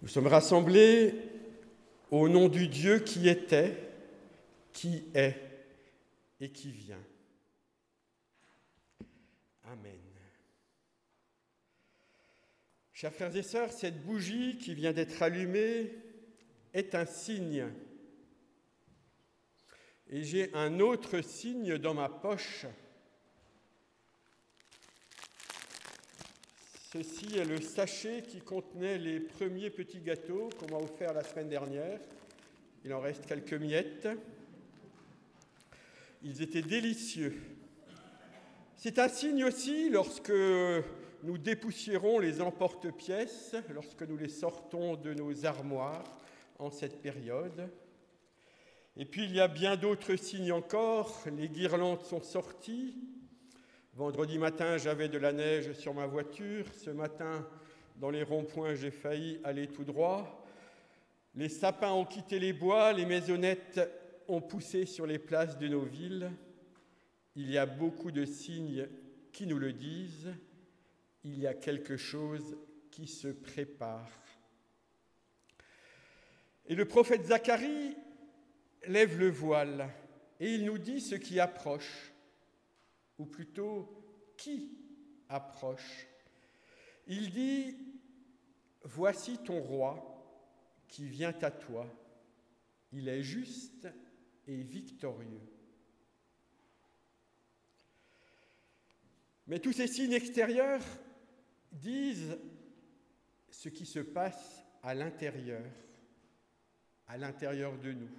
Nous sommes rassemblés au nom du Dieu qui était, qui est et qui vient. Amen. Chers frères et sœurs, cette bougie qui vient d'être allumée est un signe. Et j'ai un autre signe dans ma poche. Ceci est le sachet qui contenait les premiers petits gâteaux qu'on m'a offerts la semaine dernière. Il en reste quelques miettes. Ils étaient délicieux. C'est un signe aussi lorsque nous dépoussiérons les emporte-pièces, lorsque nous les sortons de nos armoires en cette période. Et puis il y a bien d'autres signes encore. Les guirlandes sont sorties. Vendredi matin, j'avais de la neige sur ma voiture. Ce matin, dans les ronds-points, j'ai failli aller tout droit. Les sapins ont quitté les bois, les maisonnettes ont poussé sur les places de nos villes. Il y a beaucoup de signes qui nous le disent. Il y a quelque chose qui se prépare. Et le prophète Zacharie lève le voile et il nous dit ce qui approche. Ou plutôt, qui approche. Il dit, « Voici ton roi qui vient à toi. Il est juste et victorieux. » Mais tous ces signes extérieurs disent ce qui se passe à l'intérieur de nous.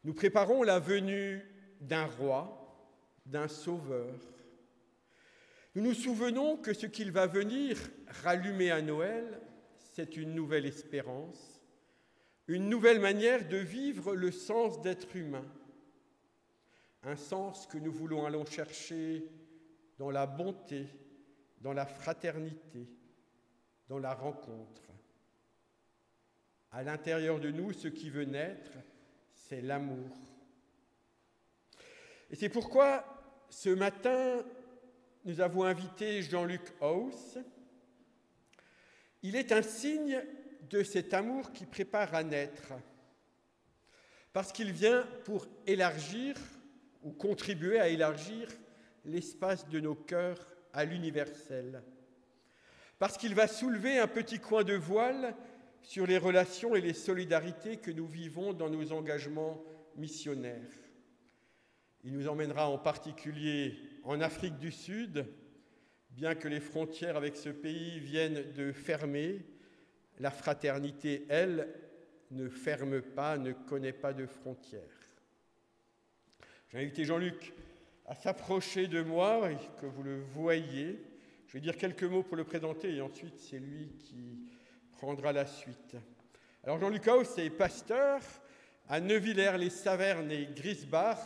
Nous préparons la venue d'un roi, d'un sauveur. Nous nous souvenons que ce qu'il va venir rallumer à Noël, c'est une nouvelle espérance, une nouvelle manière de vivre le sens d'être humain, un sens que nous voulons aller chercher dans la bonté, dans la fraternité, dans la rencontre. À l'intérieur de nous, ce qui veut naître, c'est l'amour. Et c'est pourquoi, ce matin, nous avons invité Jean-Luc Hauss. Il est un signe de cet amour qui prépare à naître, parce qu'il vient pour élargir ou contribuer à élargir l'espace de nos cœurs à l'universel, parce qu'il va soulever un petit coin de voile sur les relations et les solidarités que nous vivons dans nos engagements missionnaires. Il nous emmènera en particulier en Afrique du Sud. Bien que les frontières avec ce pays viennent de fermer, la fraternité, elle, ne ferme pas, ne connaît pas de frontières. J'ai invité Jean-Luc à s'approcher de moi et que vous le voyez. Je vais dire quelques mots pour le présenter et ensuite c'est lui qui prendra la suite. Alors Jean-Luc Hauss est pasteur à Neuvillers-les-Savernes et Griesbach,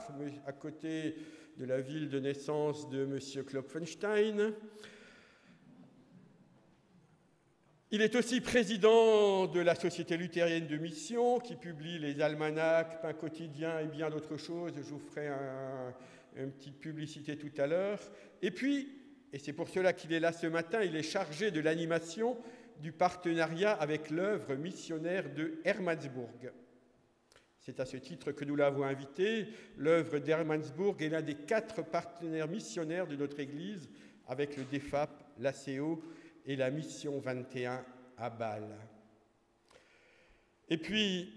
à côté de la ville de naissance de M. Klopfenstein. Il est aussi président de la Société luthérienne de mission, qui publie les almanachs, Pain quotidien et bien d'autres choses. Je vous ferai une petite publicité tout à l'heure. Et puis, et c'est pour cela qu'il est là ce matin, il est chargé de l'animation du partenariat avec l'œuvre missionnaire de Hermannsburg. C'est à ce titre que nous l'avons invité. L'œuvre d'Hermannsburg est l'un des 4 partenaires missionnaires de notre Église avec le DEFAP, l'ACO et la Mission 21 à Bâle. Et puis,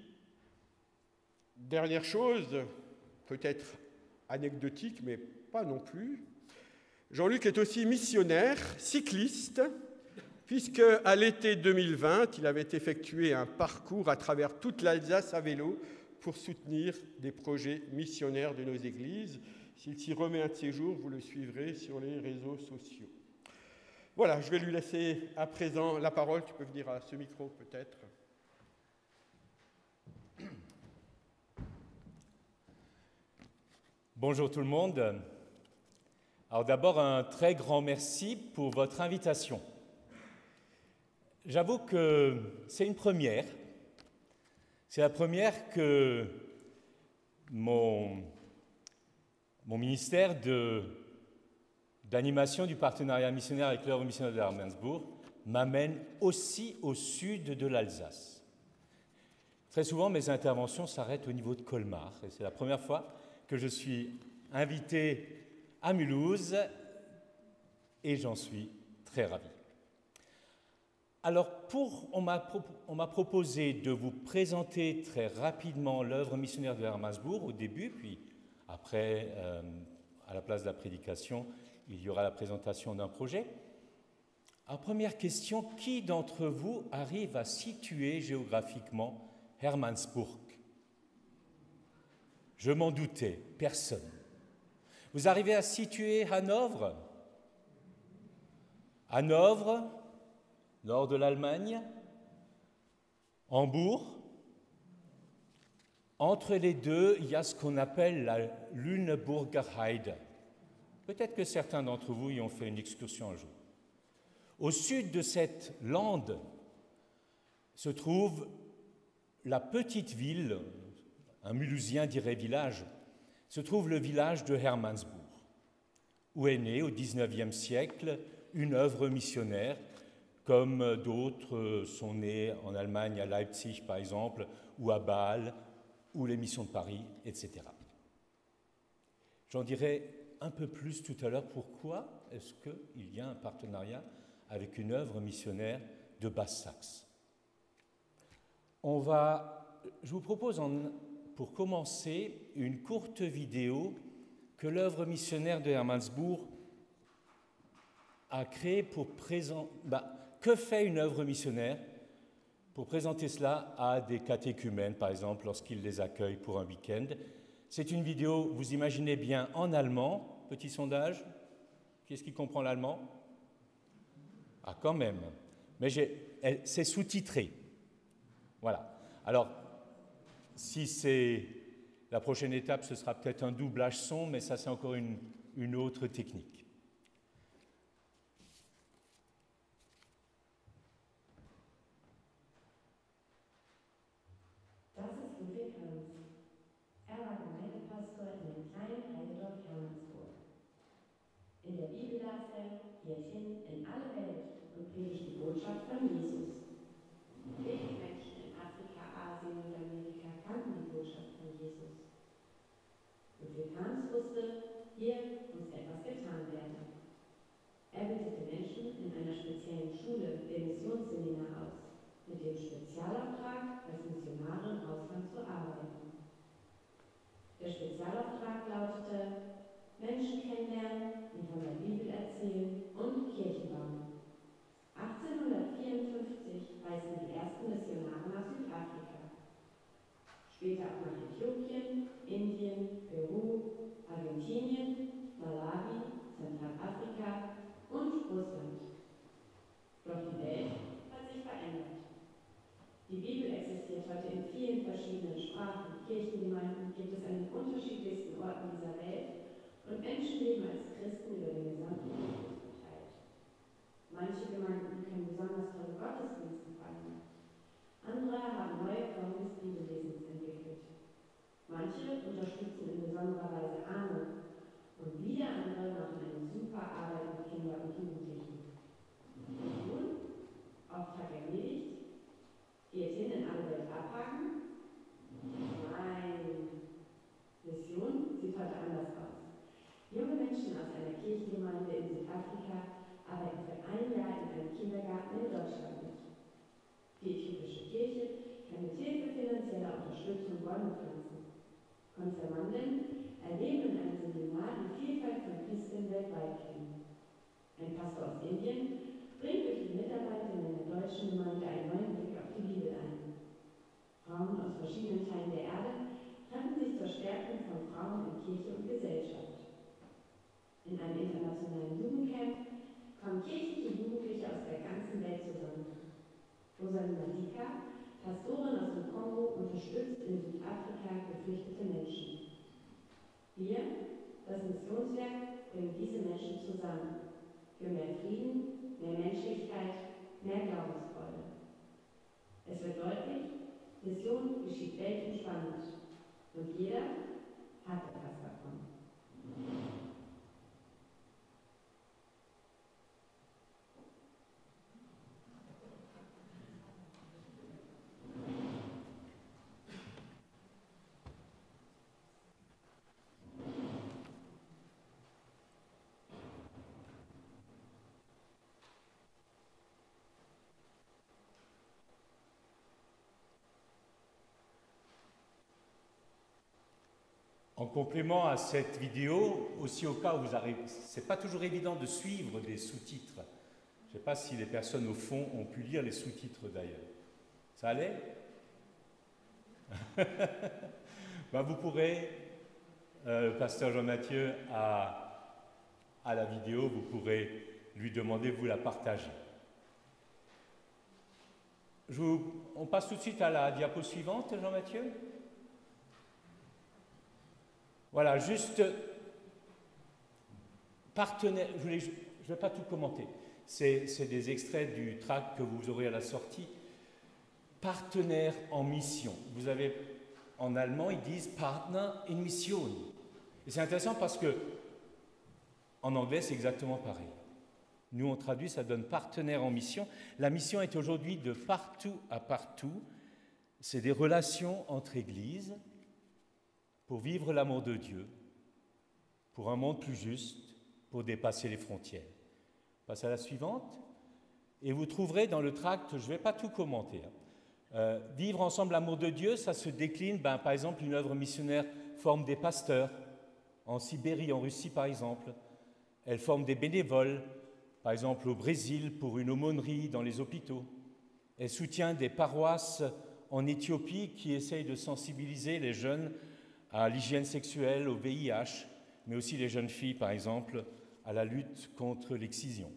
dernière chose, peut-être anecdotique, mais pas non plus, Jean-Luc est aussi missionnaire, cycliste, puisque à l'été 2020, il avait effectué un parcours à travers toute l'Alsace à vélo pour soutenir des projets missionnaires de nos églises. S'il s'y remet un de ces jours, vous le suivrez sur les réseaux sociaux. Voilà, je vais lui laisser à présent la parole. Tu peux venir à ce micro peut-être. Bonjour tout le monde. Alors d'abord, un très grand merci pour votre invitation. J'avoue que c'est une première. C'est la première que mon ministère d'animation du partenariat missionnaire avec l'œuvre missionnaire de Hermannsburg m'amène aussi au sud de l'Alsace. Très souvent, mes interventions s'arrêtent au niveau de Colmar, et c'est la première fois que je suis invité à Mulhouse, et j'en suis très ravi. Alors, on m'a proposé de vous présenter très rapidement l'œuvre missionnaire de Hermannsburg au début, puis après, à la place de la prédication, il y aura la présentation d'un projet. Alors, première question, qui d'entre vous arrive à situer géographiquement Hermannsburg? Je m'en doutais, personne. Vous arrivez à situer Hanovre? Hanovre, nord de l'Allemagne, Hambourg. Entre les deux, il y a ce qu'on appelle la Lüneburger Heide. Peut-être que certains d'entre vous y ont fait une excursion un jour. Au sud de cette lande se trouve la petite ville, un Mulhousien dirait village, se trouve le village de Hermannsburg, où est née au XIXe siècle une œuvre missionnaire, comme d'autres sont nées en Allemagne, à Leipzig par exemple, ou à Bâle, ou les missions de Paris, etc. J'en dirai un peu plus tout à l'heure pourquoi est-ce qu'il y a un partenariat avec une œuvre missionnaire de Basse-Saxe. Je vous propose pour commencer une courte vidéo que l'œuvre missionnaire de Hermannsburg a créée pour présenter. Que fait une œuvre missionnaire pour présenter cela à des catéchumènes, par exemple, lorsqu'ils les accueillent pour un week-end? C'est une vidéo, vous imaginez bien, en allemand. Petit sondage. Qui est-ce qui comprend l'allemand? Ah, quand même. Mais c'est sous-titré. Voilà. Alors, si c'est la prochaine étape, ce sera peut-être un doublage son, mais ça, c'est encore une autre technique. Das ist Ludwig Hans. Er war Gemeindepastor in dem kleinen Heidedorf Hermannsburg. In der Bibel las er, geht hin in alle Welt und predigt die Botschaft von Jesus. Wenig Menschen in Afrika, Asien und Amerika kannten die Botschaft von Jesus. Ludwig Hans wusste, hier muss etwas getan werden. Er bildete Menschen in einer speziellen Schule, dem Missionsseminar, aus, mit dem Spezialauftrag, als Missionare im Ausland zu arbeiten. Der Spezialauftrag lautete: Menschen kennenlernen, ihnen von der Bibel erzählen und Kirchen bauen. 1854 reisten die ersten Missionare nach Südafrika. Später auch nach Äthiopien, Indien, Peru, Argentinien, Malawi, Zentralafrika und Russland. Doch die Welt hat sich verändert. Die Bibel existiert heute in vielen verschiedenen Sprachen. Kirchengemeinden gibt es an den unterschiedlichsten Orten dieser Welt und Menschen leben als Christen über den gesamten Globus verteilt. Manche Gemeinden können besonders tolle Gottesdienste feiern. Andere haben neue Formen des Bibellesens entwickelt. Manche unterstützen in besonderer Weise Arme und wieder andere machen eine super Arbeit mit Kindern und Jugendlichen. Und nun, Auftrag erledigt, geht hin in alle Welt abhaken? Nein. Mission sieht heute anders aus. Junge Menschen aus einer Kirchengemeinde in Südafrika arbeiten für ein Jahr in einem Kindergarten in Deutschland mit. Die äthiopische Kirche kann mit Hilfe finanzieller Unterstützung Bäume pflanzen. Konfirmanden erleben in einem Seminar die Vielfalt von Christen weltweit kennen. Ein Pastor aus Indien bringt durch die Mitarbeiter in einer deutschen Gemeinde einen neuen Blick auf die Bibel ein. Frauen aus verschiedenen Teilen der Erde treffen sich zur Stärkung von Frauen in Kirche und Gesellschaft. In einem internationalen Jugendcamp kommen kirchliche Jugendliche aus der ganzen Welt zusammen. Rosalina Dika, Pastorin aus dem Kongo, unterstützt in Südafrika geflüchtete Menschen. Wir, das Missionswerk, bringen diese Menschen zusammen. Für mehr Frieden, mehr Menschlichkeit, mehr Glaubensfreude. Es wird deutlich, Mission geschieht weltumspannend. Und jeder hat etwas davon. En complément à cette vidéo, aussi au cas où vous arrivez, c'est pas toujours évident de suivre des sous-titres. Je ne sais pas si les personnes au fond ont pu lire les sous-titres d'ailleurs. Ça allait? Vous pourrez, le pasteur Jean-Mathieu à la vidéo, vous pourrez lui demander, vous la partager. On passe tout de suite à la diapo suivante, Jean-Mathieu. Voilà, juste partenaire, je ne vais pas tout commenter, c'est des extraits du tract que vous aurez à la sortie. Partenaire en mission. Vous avez, en allemand, ils disent Partner in Mission. Et c'est intéressant parce que, en anglais, c'est exactement pareil. Nous, on traduit, ça donne partenaire en mission. La mission est aujourd'hui de partout à partout. C'est des relations entre églises pour vivre l'amour de Dieu, pour un monde plus juste, pour dépasser les frontières. On passe à la suivante. Et vous trouverez dans le tract, je ne vais pas tout commenter, vivre ensemble l'amour de Dieu, ça se décline, par exemple, une œuvre missionnaire forme des pasteurs, en Sibérie, en Russie par exemple. Elle forme des bénévoles, par exemple au Brésil, pour une aumônerie dans les hôpitaux. Elle soutient des paroisses en Éthiopie qui essayent de sensibiliser les jeunes à l'hygiène sexuelle, au VIH, mais aussi les jeunes filles, par exemple, à la lutte contre l'excision.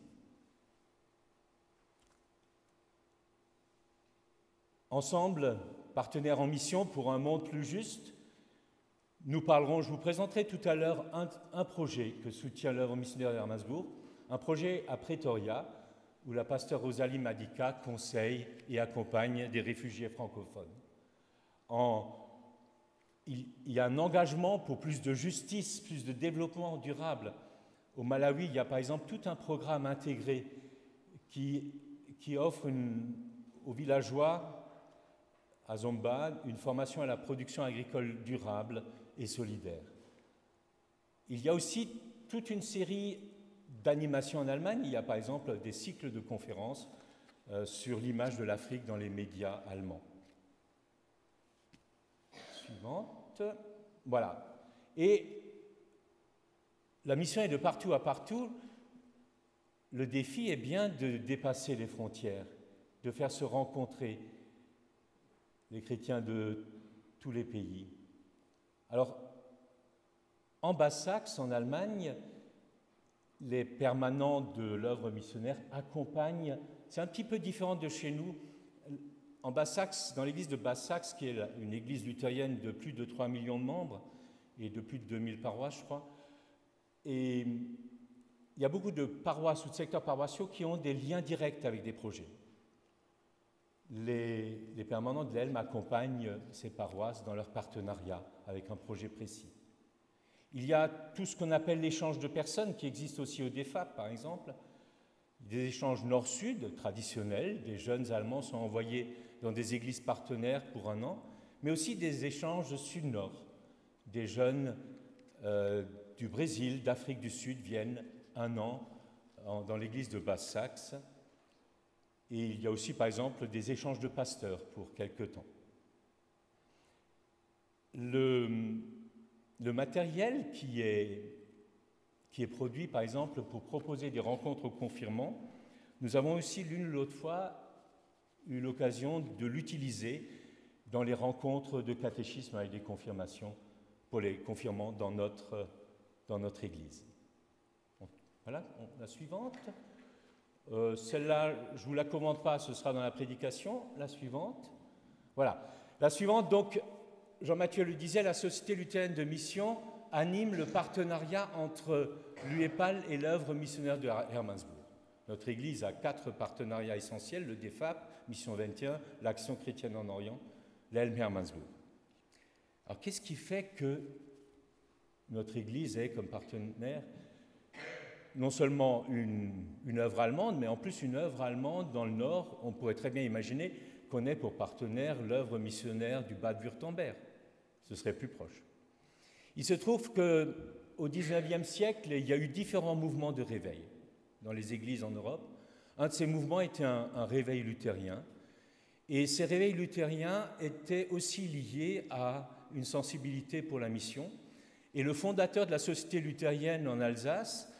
Ensemble, partenaires en mission pour un monde plus juste, nous parlerons, je vous présenterai tout à l'heure un projet que soutient l'œuvre missionnaire d'Hermannsburg, un projet à Pretoria, où la pasteure Rosalie Madika conseille et accompagne des réfugiés francophones. Il y a un engagement pour plus de justice, plus de développement durable. Au Malawi, il y a par exemple tout un programme intégré qui offre aux villageois à Zomba une formation à la production agricole durable et solidaire. Il y a aussi toute une série d'animations en Allemagne. Il y a par exemple des cycles de conférences sur l'image de l'Afrique dans les médias allemands. Suivante. Voilà. Et la mission est de partout à partout. Le défi est bien de dépasser les frontières, de faire se rencontrer les chrétiens de tous les pays. Alors, en Basse-Saxe, en Allemagne, les permanents de l'œuvre missionnaire accompagnent, c'est un petit peu différent de chez nous. En Basse-Saxe, dans l'église de Basse-Saxe, qui est une église luthérienne de plus de 3 millions de membres et de plus de 2000 paroisses, je crois, et il y a beaucoup de paroisses ou de secteurs paroissiaux qui ont des liens directs avec des projets. Les permanents de l'ELM accompagnent ces paroisses dans leur partenariat avec un projet précis. Il y a tout ce qu'on appelle l'échange de personnes qui existe aussi au DEFAP, par exemple. Des échanges nord-sud traditionnels, des jeunes Allemands sont envoyés dans des églises partenaires pour 1 an, mais aussi des échanges sud-nord. Des jeunes du Brésil, d'Afrique du Sud viennent 1 an dans l'église de Basse-Saxe. Et il y a aussi, par exemple, des échanges de pasteurs pour quelque temps. Le matériel qui est produit, par exemple, pour proposer des rencontres aux confirmants, nous avons aussi l'une ou l'autre fois eu l'occasion de l'utiliser dans les rencontres de catéchisme avec des confirmations pour les confirmants dans notre Église. Voilà, la suivante. Celle-là, je ne vous la commande pas, ce sera dans la prédication. La suivante. Voilà. La suivante, donc, Jean-Mathieu le disait, la Société luthérienne de mission anime le partenariat entre l'UEPAL et l'œuvre missionnaire de Hermannsburg. Notre Église a 4 partenariats essentiels, le DEFAP, Mission 21, l'Action chrétienne en Orient, l'ELM Hermannsburg. Alors, qu'est-ce qui fait que notre Église ait comme partenaire non seulement une œuvre allemande, mais en plus une œuvre allemande dans le Nord? On pourrait très bien imaginer qu'on ait pour partenaire l'œuvre missionnaire du Bade-Wurtemberg. Ce serait plus proche. Il se trouve qu'au XIXe siècle, il y a eu différents mouvements de réveil dans les églises en Europe. Un de ces mouvements était un réveil luthérien. Et ces réveils luthériens étaient aussi liés à une sensibilité pour la mission. Et le fondateur de la Société luthérienne en Alsace,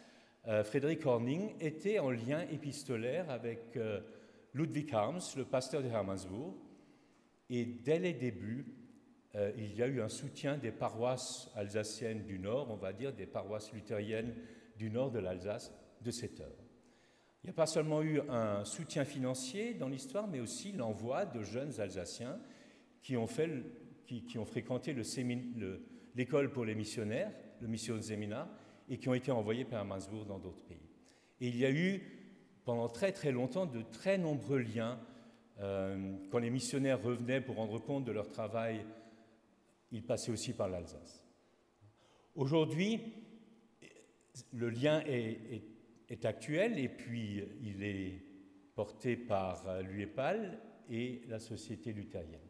Frédéric Horning, était en lien épistolaire avec Ludwig Harms, le pasteur de Hermannsburg. Et dès les débuts, il y a eu un soutien des paroisses alsaciennes du Nord, on va dire des paroisses luthériennes du Nord de l'Alsace, de cette œuvre. Il n'y a pas seulement eu un soutien financier dans l'histoire, mais aussi l'envoi de jeunes Alsaciens qui ont fréquenté l'école pour les missionnaires, le Missionsseminar, et qui ont été envoyés par Hermannsburg dans d'autres pays. Et il y a eu, pendant très très longtemps, de très nombreux liens. Quand les missionnaires revenaient pour rendre compte de leur travail, ils passaient aussi par l'Alsace. Aujourd'hui, le lien est actuel et puis il est porté par l'UEPAL et la Société luthérienne.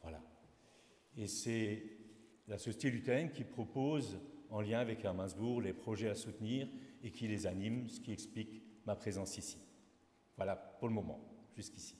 Voilà. Et c'est la Société luthérienne qui propose, en lien avec Hermannsburg, les projets à soutenir et qui les anime, ce qui explique ma présence ici. Voilà, pour le moment, jusqu'ici.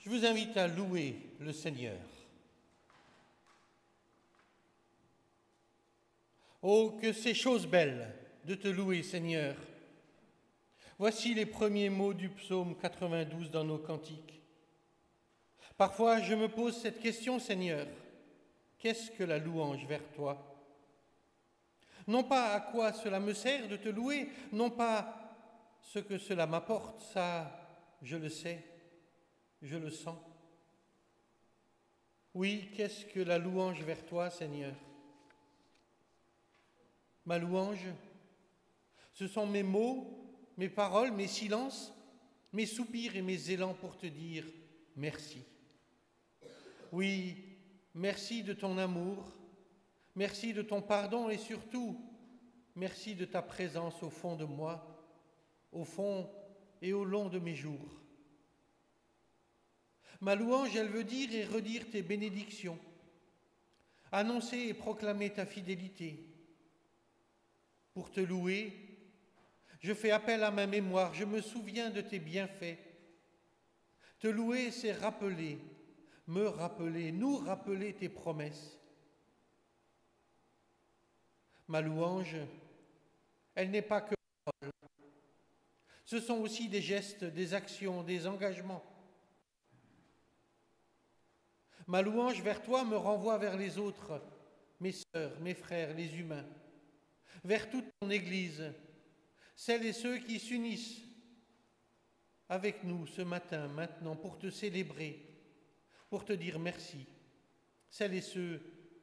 Je vous invite à louer le Seigneur. Oh, que c'est chose belle de te louer, Seigneur. Voici les premiers mots du psaume 92 dans nos cantiques. Parfois, je me pose cette question, Seigneur. Qu'est-ce que la louange vers toi? Non pas à quoi cela me sert de te louer, non pas ce que cela m'apporte, ça, je le sais, je le sens. Oui, qu'est-ce que la louange vers toi, Seigneur? Ma louange, ce sont mes mots, mes paroles, mes silences, mes soupirs et mes élans pour te dire merci. Oui, merci de ton amour, merci de ton pardon et surtout, merci de ta présence au fond de moi, au fond et au long de mes jours. Ma louange, elle veut dire et redire tes bénédictions, annoncer et proclamer ta fidélité. Pour te louer, je fais appel à ma mémoire, je me souviens de tes bienfaits. Te louer, c'est rappeler, me rappeler, nous rappeler tes promesses. Ma louange, elle n'est pas que parole. Ce sont aussi des gestes, des actions, des engagements. Ma louange vers toi me renvoie vers les autres, mes sœurs, mes frères, les humains, vers toute ton Église, celles et ceux qui s'unissent avec nous ce matin, maintenant, pour te célébrer, pour te dire merci, celles et ceux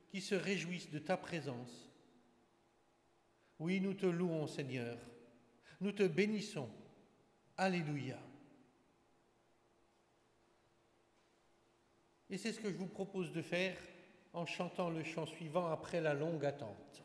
qui se réjouissent de ta présence. Oui, nous te louons, Seigneur, nous te bénissons. Alléluia. Et c'est ce que je vous propose de faire en chantant le chant suivant après la longue attente.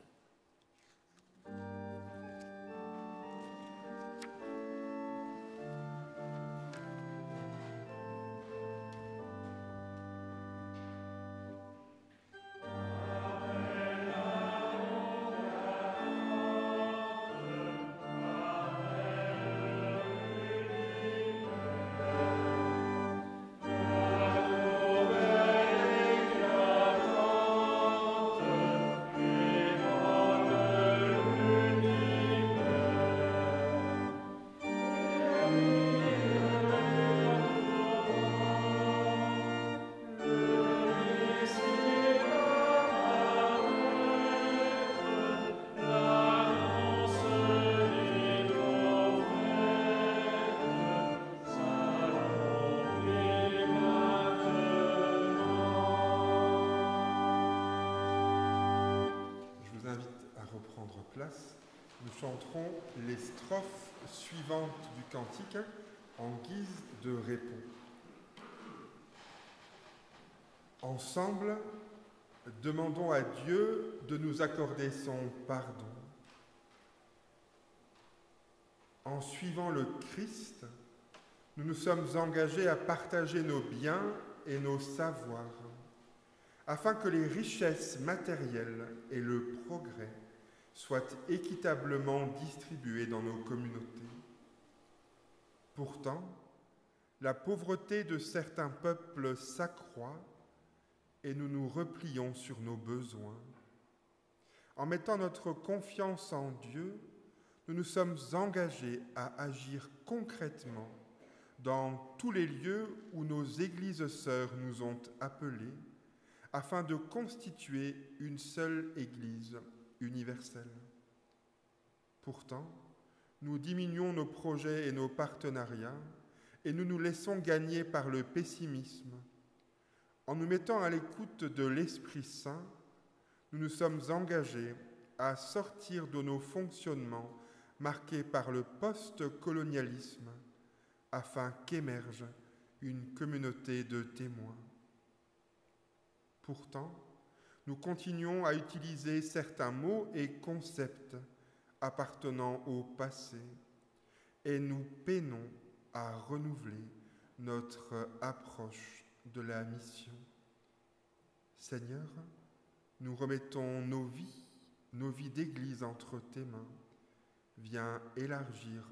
Nous chanterons les strophes suivantes du cantique en guise de réponse. Ensemble, demandons à Dieu de nous accorder son pardon. En suivant le Christ, nous nous sommes engagés à partager nos biens et nos savoirs, afin que les richesses matérielles et le progrès soient équitablement distribués dans nos communautés. Pourtant, la pauvreté de certains peuples s'accroît et nous nous replions sur nos besoins. En mettant notre confiance en Dieu, nous nous sommes engagés à agir concrètement dans tous les lieux où nos églises sœurs nous ont appelés, afin de constituer une seule Église universelle. Pourtant, nous diminuons nos projets et nos partenariats et nous nous laissons gagner par le pessimisme. En nous mettant à l'écoute de l'Esprit Saint, nous nous sommes engagés à sortir de nos fonctionnements marqués par le post-colonialisme afin qu'émerge une communauté de témoins. Pourtant, nous continuons à utiliser certains mots et concepts appartenant au passé et nous peinons à renouveler notre approche de la mission. Seigneur, nous remettons nos vies d'Église entre tes mains. Viens élargir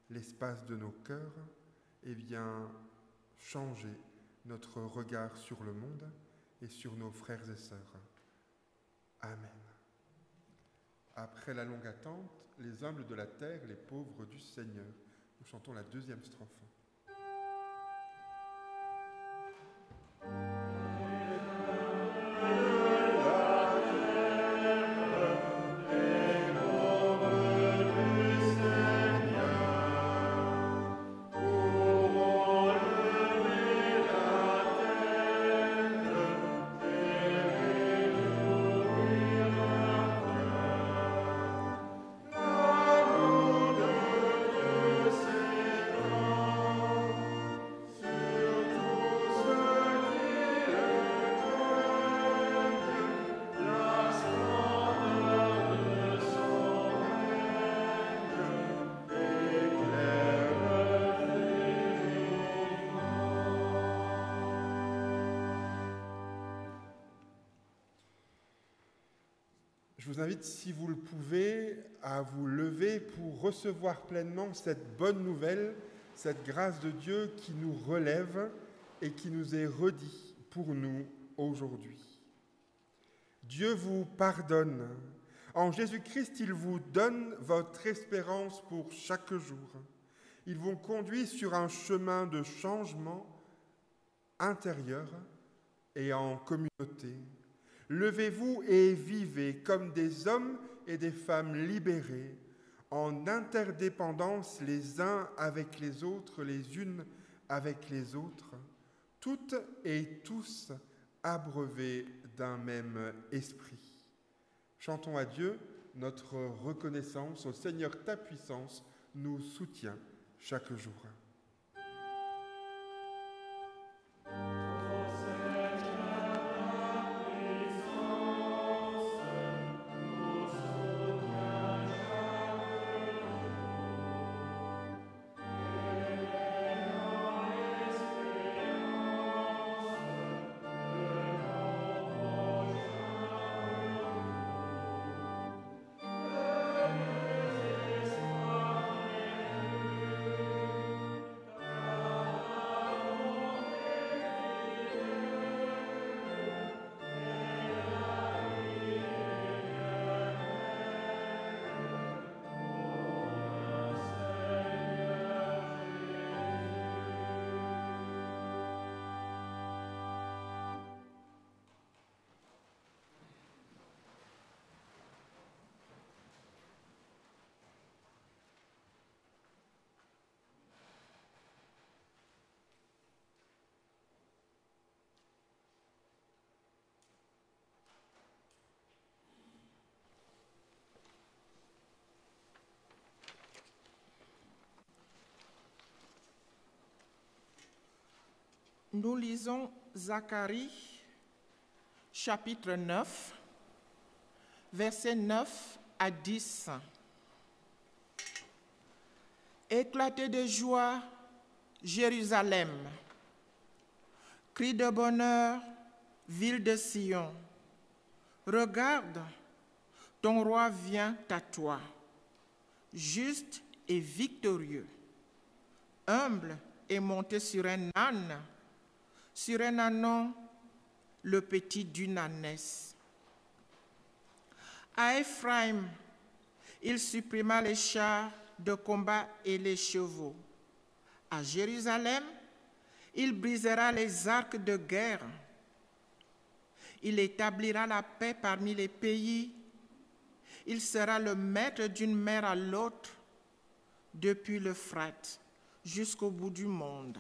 l'espace de nos cœurs et viens changer notre regard sur le monde et sur nos frères et sœurs. Amen. Après la longue attente, les humbles de la terre, les pauvres du Seigneur. Nous chantons la deuxième strophe. Je vous invite, si vous le pouvez, à vous lever pour recevoir pleinement cette bonne nouvelle, cette grâce de Dieu qui nous relève et qui nous est redit pour nous aujourd'hui. Dieu vous pardonne. En Jésus-Christ, il vous donne votre espérance pour chaque jour. Il vous conduit sur un chemin de changement intérieur et en communauté. Levez-vous et vivez comme des hommes et des femmes libérés, en interdépendance les uns avec les autres, les unes avec les autres, toutes et tous abreuvés d'un même esprit. Chantons à Dieu notre reconnaissance. Au Seigneur, ta puissance nous soutient chaque jour. Nous lisons Zacharie, chapitre 9, versets 9 à 10. Éclatez de joie, Jérusalem. Crie de bonheur, ville de Sion. Regarde, ton roi vient à toi, juste et victorieux, humble et monté sur un âne, sur un ânon, le petit d'une ânesse. À Éphraïm, il supprima les chars de combat et les chevaux. À Jérusalem, il brisera les arcs de guerre. Il établira la paix parmi les pays. Il sera le maître d'une mer à l'autre, depuis l'Euphrate jusqu'au bout du monde.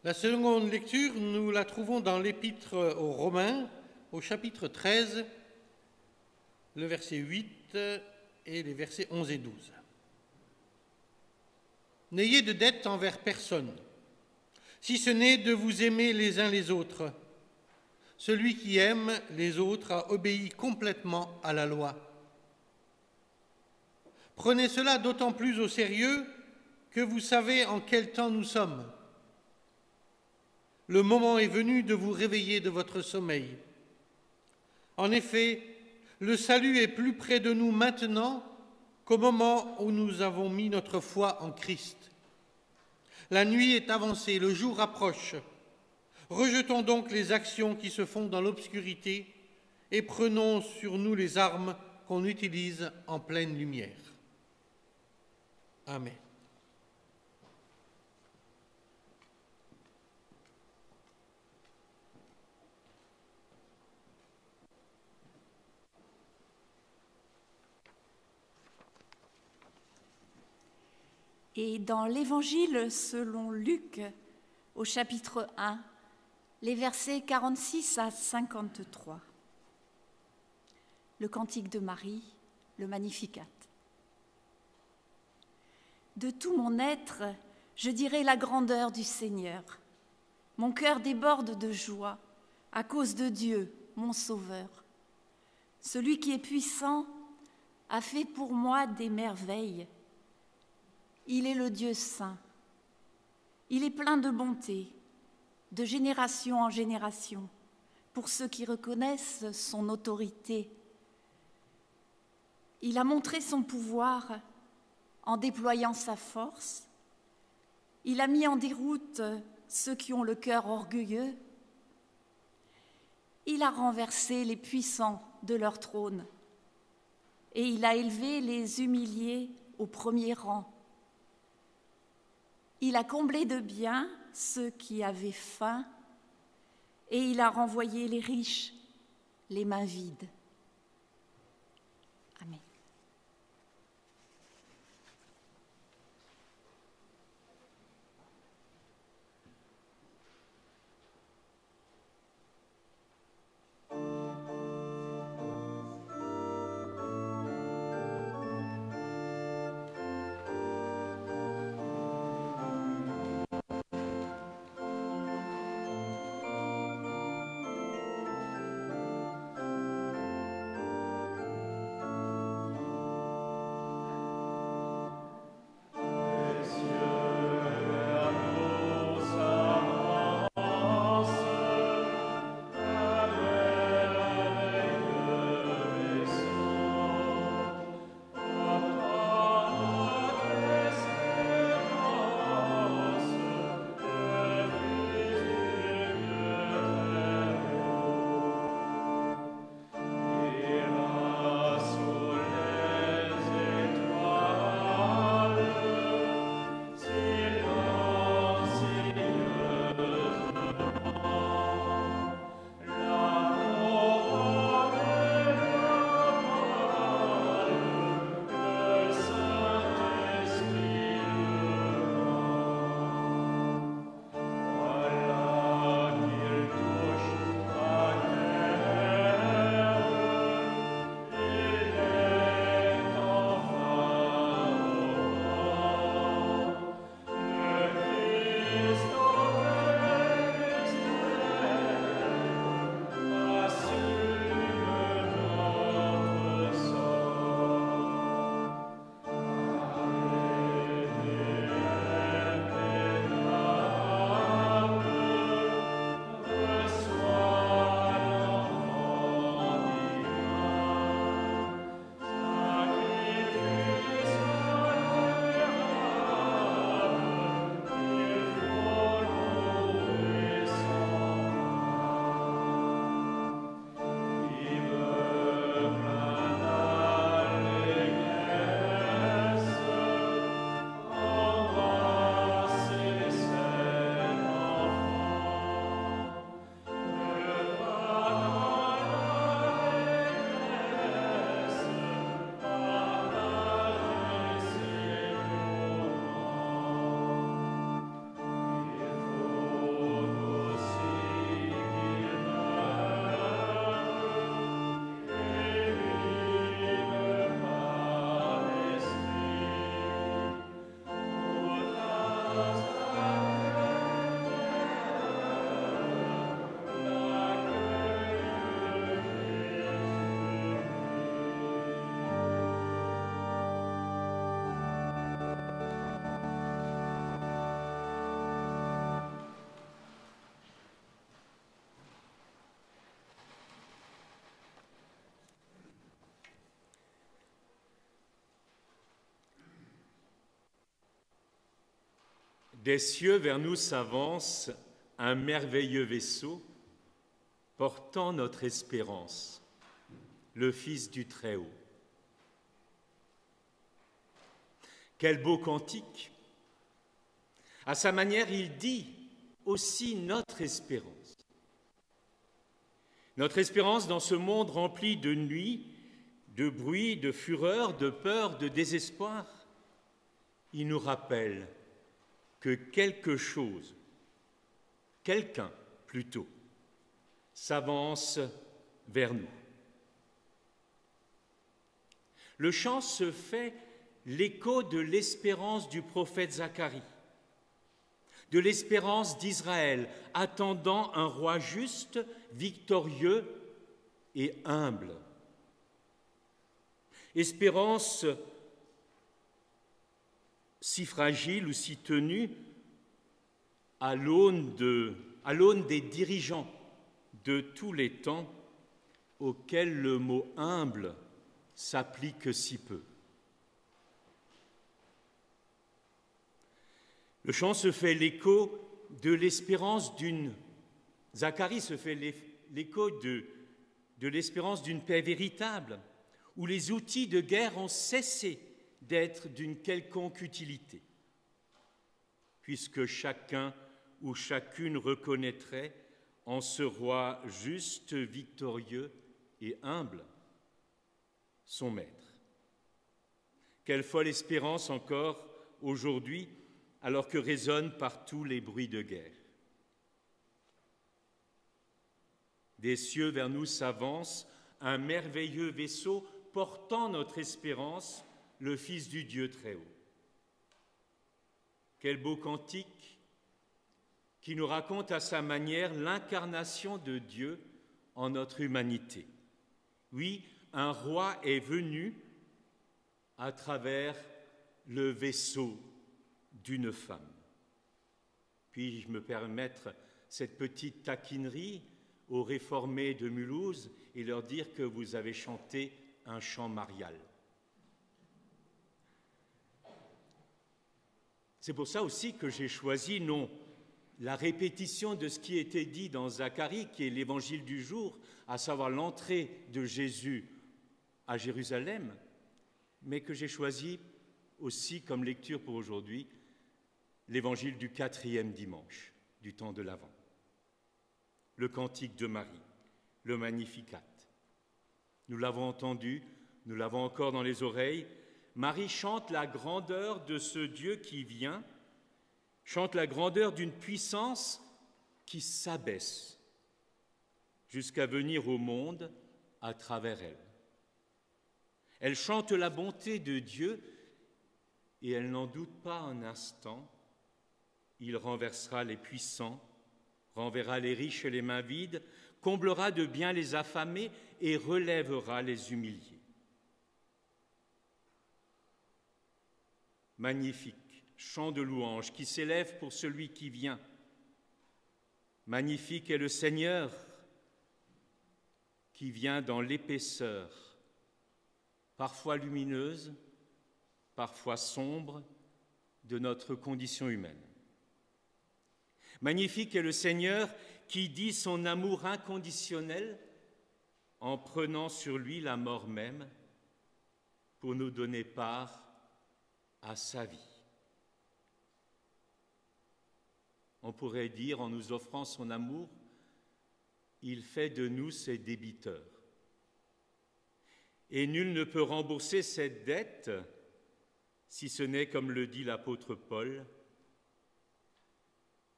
La seconde lecture, nous la trouvons dans l'Épître aux Romains, au chapitre 13, le verset 8 et les versets 11 et 12. N'ayez de dette envers personne, si ce n'est de vous aimer les uns les autres. Celui qui aime les autres a obéi complètement à la loi. Prenez cela d'autant plus au sérieux que vous savez en quel temps nous sommes. Le moment est venu de vous réveiller de votre sommeil. En effet, le salut est plus près de nous maintenant qu'au moment où nous avons mis notre foi en Christ. La nuit est avancée, le jour approche. Rejetons donc les actions qui se font dans l'obscurité et prenons sur nous les armes qu'on utilise en pleine lumière. Amen. Et dans l'Évangile selon Luc, au chapitre 1, les versets 46 à 53. Le cantique de Marie, le Magnificat. De tout mon être, je dirai la grandeur du Seigneur. Mon cœur déborde de joie à cause de Dieu, mon Sauveur. Celui qui est puissant a fait pour moi des merveilles. Il est le Dieu saint. Il est plein de bonté, de génération en génération, pour ceux qui reconnaissent son autorité. Il a montré son pouvoir en déployant sa force. Il a mis en déroute ceux qui ont le cœur orgueilleux. Il a renversé les puissants de leur trône et il a élevé les humiliés au premier rang. Il a comblé de biens ceux qui avaient faim et il a renvoyé les riches les mains vides. Amen. Des cieux vers nous s'avance un merveilleux vaisseau portant notre espérance, le Fils du Très-Haut. Quel beau cantique! À sa manière, il dit aussi notre espérance. Notre espérance dans ce monde rempli de nuit, de bruit, de fureur, de peur, de désespoir. Il nous rappelle que quelque chose, quelqu'un plutôt, s'avance vers nous. Le chant se fait l'écho de l'espérance du prophète Zacharie, de l'espérance d'Israël, attendant un roi juste, victorieux et humble. Espérance si fragile ou si tenue à l'aune des dirigeants de tous les temps auxquels le mot humble s'applique si peu. Le chant se fait l'écho de l'espérance Zacharie se fait l'écho de l'espérance d'une paix véritable, où les outils de guerre ont cessé d'être d'une quelconque utilité, puisque chacun ou chacune reconnaîtrait en ce roi juste, victorieux et humble son maître. Quelle folle espérance encore aujourd'hui, alors que résonnent partout les bruits de guerre. Des cieux vers nous s'avance un merveilleux vaisseau portant notre espérance, le Fils du Dieu Très-Haut. Quel beau cantique qui nous raconte à sa manière l'incarnation de Dieu en notre humanité. Oui, un roi est venu à travers le vaisseau d'une femme. Puis-je me permettre cette petite taquinerie aux réformés de Mulhouse et leur dire que vous avez chanté un chant marial. C'est pour ça aussi que j'ai choisi non la répétition de ce qui était dit dans Zacharie, qui est l'évangile du jour, à savoir l'entrée de Jésus à Jérusalem, mais que j'ai choisi aussi comme lecture pour aujourd'hui l'évangile du 4e dimanche du temps de l'Avent, le cantique de Marie, le Magnificat. Nous l'avons entendu, nous l'avons encore dans les oreilles. Marie chante la grandeur de ce Dieu qui vient, chante la grandeur d'une puissance qui s'abaisse jusqu'à venir au monde à travers elle. Elle chante la bonté de Dieu et elle n'en doute pas un instant. Il renversera les puissants, renverra les riches et les mains vides, comblera de biens les affamés et relèvera les humiliés. Magnifique, chant de louange qui s'élève pour celui qui vient. Magnifique est le Seigneur qui vient dans l'épaisseur, parfois lumineuse, parfois sombre, de notre condition humaine. Magnifique est le Seigneur qui dit son amour inconditionnel en prenant sur lui la mort même pour nous donner part à sa vie. On pourrait dire, en nous offrant son amour, il fait de nous ses débiteurs. Et nul ne peut rembourser cette dette si ce n'est, comme le dit l'apôtre Paul,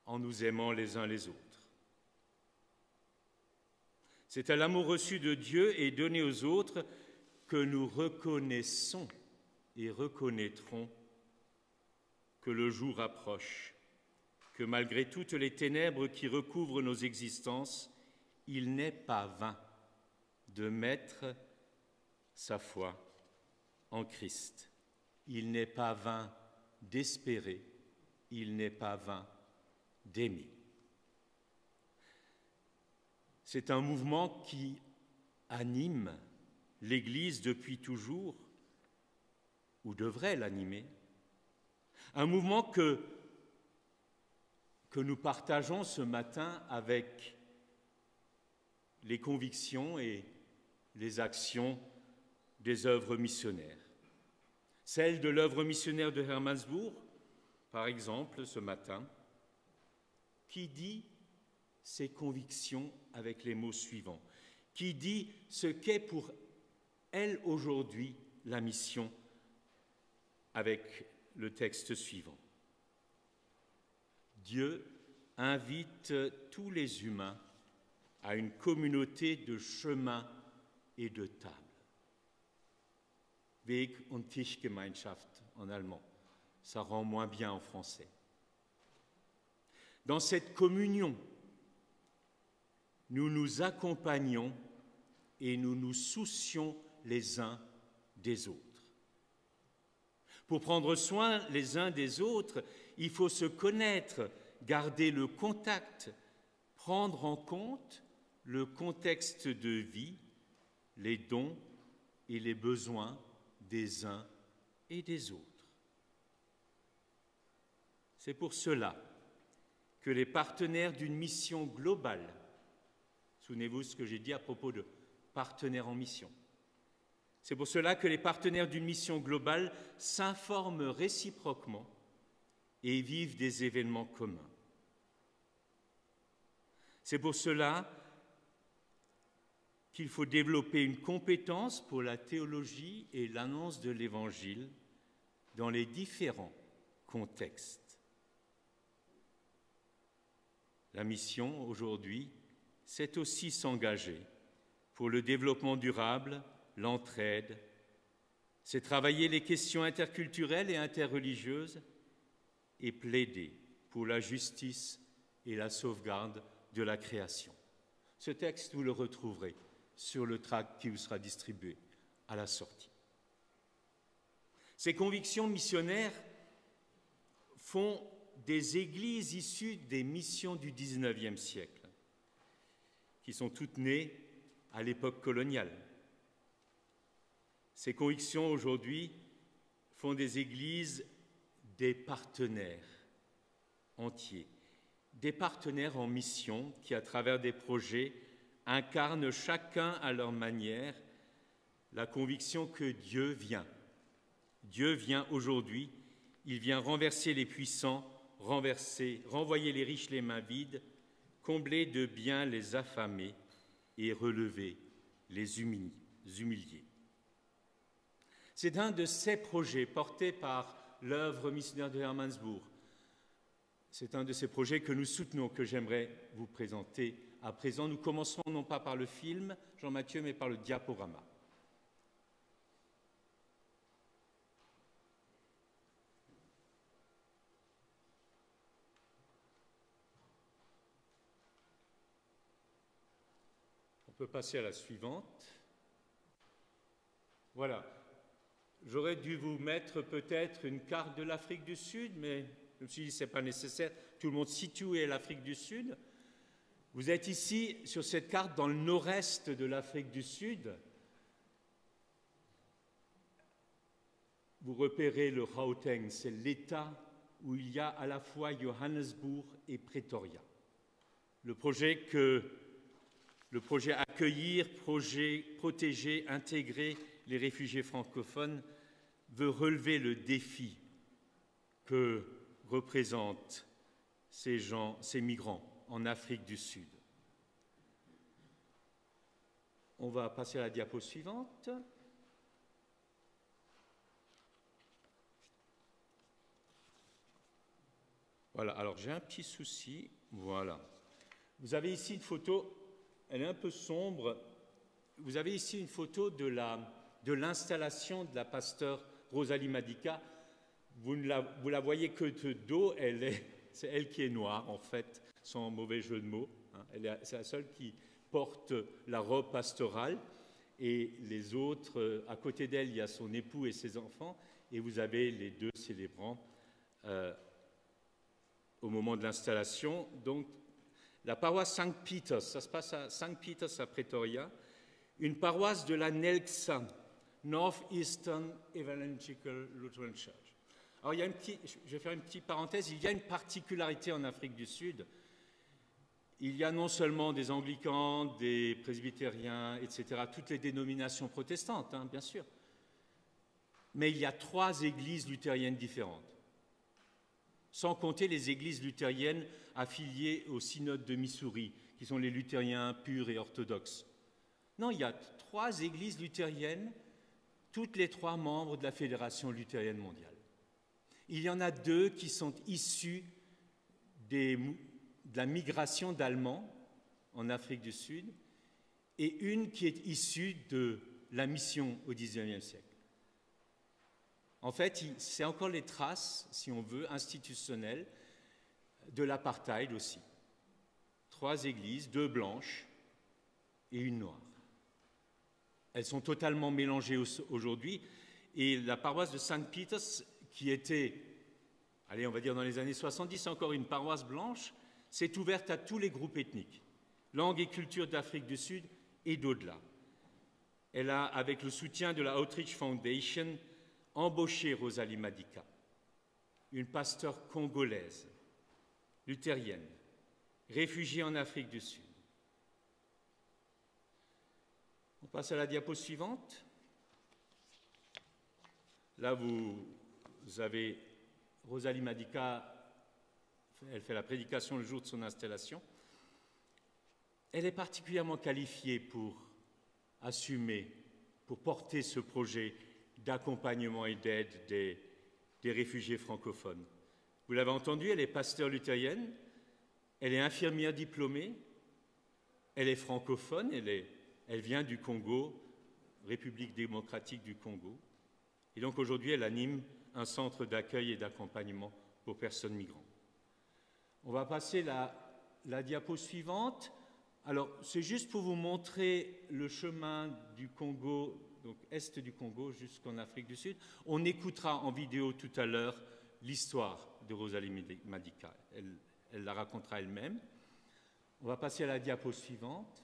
en nous aimant les uns les autres. C'est à l'amour reçu de Dieu et donné aux autres que nous reconnaissons et reconnaîtrons que le jour approche, que malgré toutes les ténèbres qui recouvrent nos existences, il n'est pas vain de mettre sa foi en Christ. Il n'est pas vain d'espérer, il n'est pas vain d'aimer. C'est un mouvement qui anime l'Église depuis toujours, ou devrait l'animer, un mouvement que que nous partageons ce matin avec les convictions et les actions des œuvres missionnaires. Celle de l'œuvre missionnaire de Hermannsburg, par exemple, ce matin, qui dit ses convictions avec les mots suivants, qui dit ce qu'est pour elle aujourd'hui la mission avec le texte suivant. Dieu invite tous les humains à une communauté de chemin et de table. Weg- und Tischgemeinschaft en allemand. Ça rend moins bien en français. Dans cette communion, nous nous accompagnons et nous nous soucions les uns des autres. Pour prendre soin les uns des autres, il faut se connaître, garder le contact, prendre en compte le contexte de vie, les dons et les besoins des uns et des autres. C'est pour cela que les partenaires d'une mission globale, souvenez-vous ce que j'ai dit à propos de partenaires en mission, c'est pour cela que les partenaires d'une mission globale s'informent réciproquement et vivent des événements communs. C'est pour cela qu'il faut développer une compétence pour la théologie et l'annonce de l'Évangile dans les différents contextes. La mission, aujourd'hui, c'est aussi s'engager pour le développement durable, l'entraide, c'est travailler les questions interculturelles et interreligieuses et plaider pour la justice et la sauvegarde de la création. Ce texte, vous le retrouverez sur le tract qui vous sera distribué à la sortie. Ces convictions missionnaires font des églises issues des missions du XIXe siècle, qui sont toutes nées à l'époque coloniale. Ces convictions aujourd'hui font des églises des partenaires entiers, des partenaires en mission qui, à travers des projets, incarnent chacun à leur manière la conviction que Dieu vient. Dieu vient aujourd'hui, il vient renverser les puissants, renvoyer les riches les mains vides, combler de biens les affamés et relever les humiliés. C'est un de ces projets portés par l'œuvre missionnaire de Hermannsburg. C'est un de ces projets que nous soutenons, que j'aimerais vous présenter à présent. Nous commencerons non pas par le film, Jean-Mathieu, mais par le diaporama. On peut passer à la suivante. Voilà. J'aurais dû vous mettre peut-être une carte de l'Afrique du Sud, mais je me suis dit que ce n'est pas nécessaire. Tout le monde situe où est l'Afrique du Sud. Vous êtes ici, sur cette carte, dans le nord-est de l'Afrique du Sud. Vous repérez le Gauteng, c'est l'État où il y a à la fois Johannesburg et Pretoria. Le projet Accueillir, projet Protéger, Intégrer les réfugiés francophones veut relever le défi que représentent ces migrants en Afrique du Sud. On va passer à la diapo suivante. Voilà, alors j'ai un petit souci. Voilà. Vous avez ici une photo, elle est un peu sombre. Vous avez ici une photo de l'installation de la pasteure Rosalie Madika. Vous la voyez que de dos, c'est elle qui est noire, en fait, sans mauvais jeu de mots. Hein. C'est la seule qui porte la robe pastorale. Et les autres, à côté d'elle, il y a son époux et ses enfants. Et vous avez les deux célébrants au moment de l'installation. Donc, la paroisse St. Peter's, ça se passe à St. Peter's à Pretoria, une paroisse de la NELCSA, North Eastern Evangelical Lutheran Church. Alors, je vais faire une petite parenthèse, il y a une particularité en Afrique du Sud. Il y a non seulement des anglicans, des presbytériens, etc., toutes les dénominations protestantes, hein, bien sûr, mais il y a 3 églises luthériennes différentes, sans compter les églises luthériennes affiliées au synode de Missouri, qui sont les luthériens purs et orthodoxes. Non, il y a 3 églises luthériennes, toutes les 3 membres de la Fédération luthérienne mondiale. Il y en a 2 qui sont issus de la migration d'Allemands en Afrique du Sud et une qui est issue de la mission au XIXe siècle. En fait, c'est encore les traces, si on veut, institutionnelles de l'apartheid aussi. 3 églises, 2 blanches et une noire. Elles sont totalement mélangées aujourd'hui et la paroisse de St. Peter's, qui était, allez, on va dire dans les années 70, encore une paroisse blanche, s'est ouverte à tous les groupes ethniques, langues et cultures d'Afrique du Sud et d'au-delà. Elle a, avec le soutien de la Outreach Foundation, embauché Rosalie Madika, une pasteure congolaise, luthérienne, réfugiée en Afrique du Sud. On passe à la diapo suivante. Là, vous avez Rosalie Madika, elle fait la prédication le jour de son installation. Elle est particulièrement qualifiée pour assumer, pour porter ce projet d'accompagnement et d'aide des réfugiés francophones. Vous l'avez entendu, elle est pasteure luthérienne, elle est infirmière diplômée, elle est francophone, elle vient du Congo, République démocratique du Congo. Et donc aujourd'hui, elle anime un centre d'accueil et d'accompagnement pour personnes migrantes. On va passer la diapo suivante. Alors, c'est juste pour vous montrer le chemin du Congo, donc est du Congo jusqu'en Afrique du Sud. On écoutera en vidéo tout à l'heure l'histoire de Rosalie Madika. Elle la racontera elle-même. On va passer à la diapo suivante.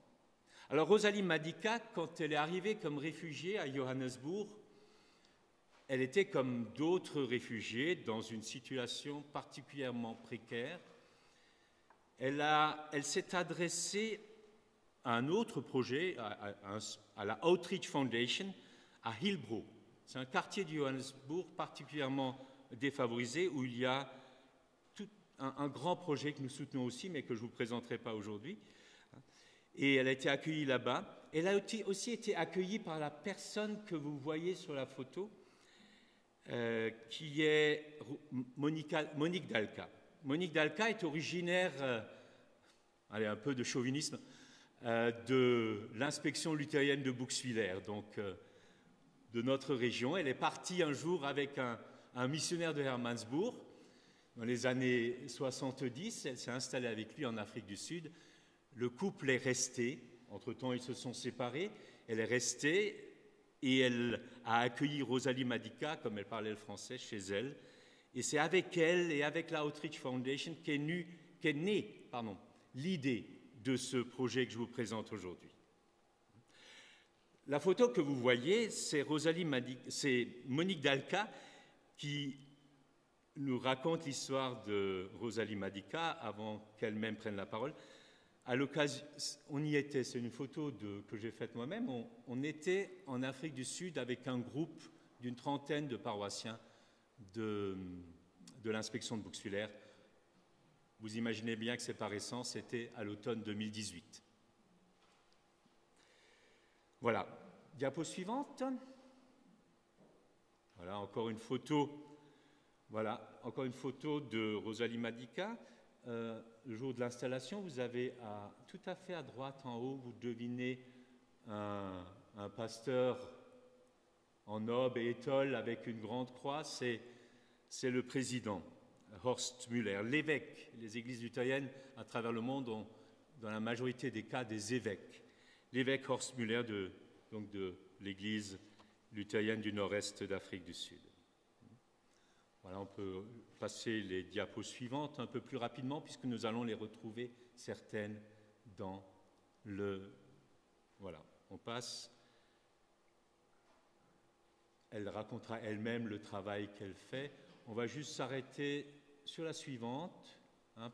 Alors, Rosalie Madika, quand elle est arrivée comme réfugiée à Johannesburg, elle était comme d'autres réfugiés dans une situation particulièrement précaire. Elle s'est adressée à un autre projet, à la Outreach Foundation, à Hillbrow. C'est un quartier de Johannesburg particulièrement défavorisé où il y a un grand projet que nous soutenons aussi, mais que je ne vous présenterai pas aujourd'hui. Et elle a été accueillie là-bas. Elle a aussi été accueillie par la personne que vous voyez sur la photo, qui est Monique Dalka. Monique Dalka est originaire, allez, un peu de chauvinisme, de l'inspection luthérienne de Bouxwiller, donc de notre région. Elle est partie un jour avec un missionnaire de Hermannsburg. Dans les années 70, elle s'est installée avec lui en Afrique du Sud. Le couple est resté. Entre-temps, ils se sont séparés. Elle est restée et elle a accueilli Rosalie Madika, comme elle parlait le français, chez elle. Et c'est avec elle et avec la Outreach Foundation qu'est née l'idée de ce projet que je vous présente aujourd'hui. La photo que vous voyez, c'est Monique Dalka qui nous raconte l'histoire de Rosalie Madika avant qu'elle-même prenne la parole. À l'occasion, on y était, c'est une photo que j'ai faite moi-même, on était en Afrique du Sud avec un groupe d'une trentaine de paroissiens de l'inspection de Bouxwiller. Vous imaginez bien que c'est pas récent, c'était à l'automne 2018. Voilà. Diapo suivante. Voilà, encore une photo. Voilà, encore une photo de Rosalie Madika. Le jour de l'installation, vous avez tout à fait à droite en haut, vous devinez un pasteur en aube et étole avec une grande croix, c'est le président, Horst Müller. L'évêque, les églises luthériennes à travers le monde ont, dans la majorité des cas, des évêques. L'évêque Horst Müller de l'église luthérienne du nord-est d'Afrique du Sud. Voilà, on peut passer les diapos suivantes un peu plus rapidement puisque nous allons les retrouver certaines dans le... Voilà, on passe. Elle racontera elle-même le travail qu'elle fait. On va juste s'arrêter sur la suivante,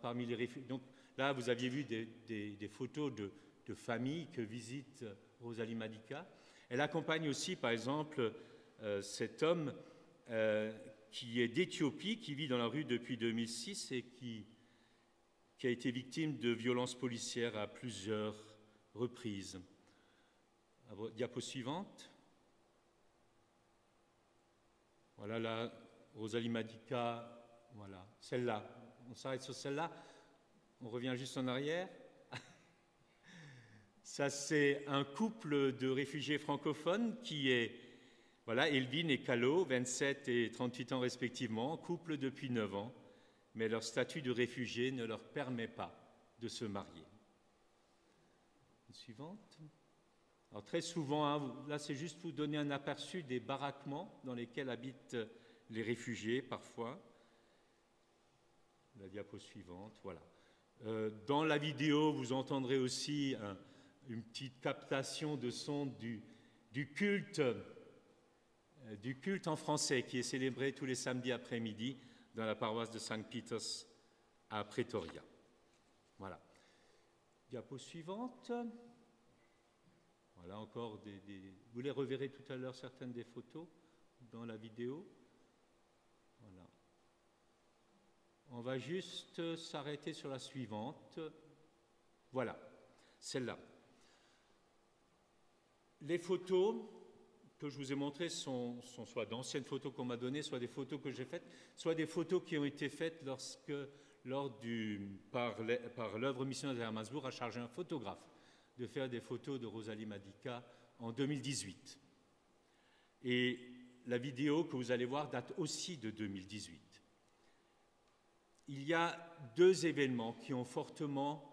parmi les réfugiés. Donc là, vous aviez vu des photos de familles que visite Rosalie Madica. Elle accompagne aussi, par exemple, cet homme qui est d'Éthiopie, qui vit dans la rue depuis 2006 et qui a été victime de violences policières à plusieurs reprises. Diapo suivante. Voilà la Rosalie Madica, voilà, celle-là. On s'arrête sur celle-là, on revient juste en arrière. Ça, c'est un couple de réfugiés francophones qui est, voilà, Elvin et Calo, 27 et 38 ans respectivement, couple depuis 9 ans, mais leur statut de réfugié ne leur permet pas de se marier. Une suivante. Alors très souvent, là c'est juste pour vous donner un aperçu des baraquements dans lesquels habitent les réfugiés parfois. La diapo suivante, voilà. Dans la vidéo, vous entendrez aussi une petite captation de son du culte en français qui est célébré tous les samedis après-midi dans la paroisse de St. Peter's à Pretoria. Voilà. Diapo suivante. Voilà encore vous les reverrez tout à l'heure certaines des photos dans la vidéo. Voilà. On va juste s'arrêter sur la suivante. Voilà, celle-là. Les photos que je vous ai montrées sont soit d'anciennes photos qu'on m'a données, soit des photos que j'ai faites, soit des photos qui ont été faites par l'œuvre missionnaire de Hermannsburg a chargé un photographe de faire des photos de Rosalie Madica en 2018. Et la vidéo que vous allez voir date aussi de 2018. Il y a 2 événements qui ont fortement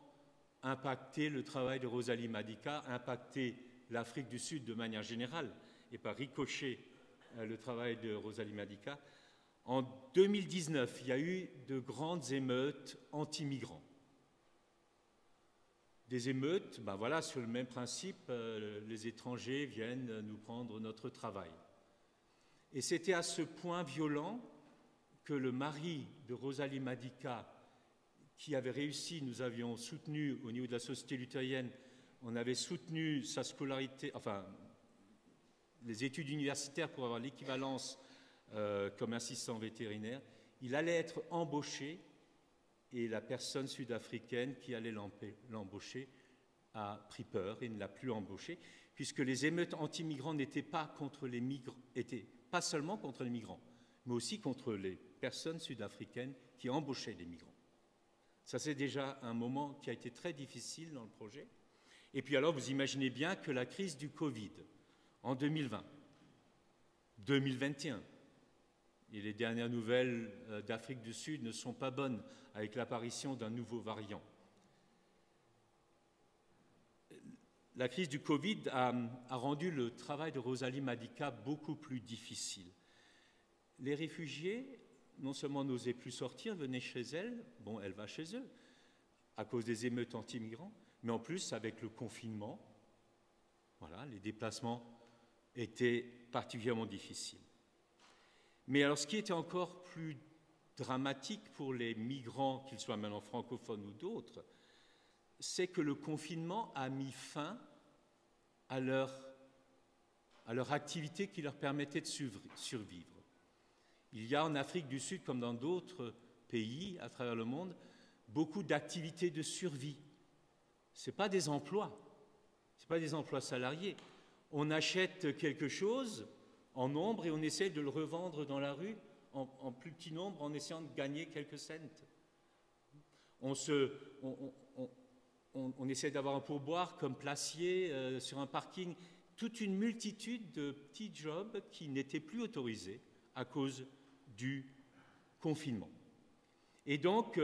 impacté le travail de Rosalie Madica, impacté l'Afrique du Sud de manière générale, et par ricochet le travail de Rosalie Madica. En 2019, il y a eu de grandes émeutes anti-migrants. Des émeutes, voilà, sur le même principe, les étrangers viennent nous prendre notre travail. Et c'était à ce point violent que le mari de Rosalie Madica, qui avait réussi, nous avions soutenu au niveau de la société luthérienne, on avait soutenu sa scolarité, enfin, les études universitaires pour avoir l'équivalence comme assistant vétérinaire. Il allait être embauché et la personne sud-africaine qui allait l'embaucher a pris peur et ne l'a plus embauché, puisque les émeutes anti-migrants n'étaient pas contre les migrants, étaient pas seulement contre les migrants, mais aussi contre les personnes sud-africaines qui embauchaient les migrants. Ça, c'est déjà un moment qui a été très difficile dans le projet. Et puis alors, vous imaginez bien que la crise du Covid, en 2020, 2021, et les dernières nouvelles d'Afrique du Sud ne sont pas bonnes avec l'apparition d'un nouveau variant. La crise du Covid a rendu le travail de Rosalie Madica beaucoup plus difficile. Les réfugiés, non seulement n'osaient plus sortir, venaient chez elle, elle va chez eux, à cause des émeutes anti-migrants, mais en plus, avec le confinement, voilà, les déplacements étaient particulièrement difficiles. Mais alors, ce qui était encore plus dramatique pour les migrants, qu'ils soient maintenant francophones ou d'autres, c'est que le confinement a mis fin à leur activité qui leur permettait de survivre. Il y a en Afrique du Sud, comme dans d'autres pays à travers le monde, beaucoup d'activités de survie. Ce n'est pas des emplois, ce n'est pas des emplois salariés. On achète quelque chose en nombre et on essaie de le revendre dans la rue en plus petit nombre en essayant de gagner quelques cents. On essaie d'avoir un pourboire comme placier sur un parking, toute une multitude de petits jobs qui n'étaient plus autorisés à cause du confinement. Et donc,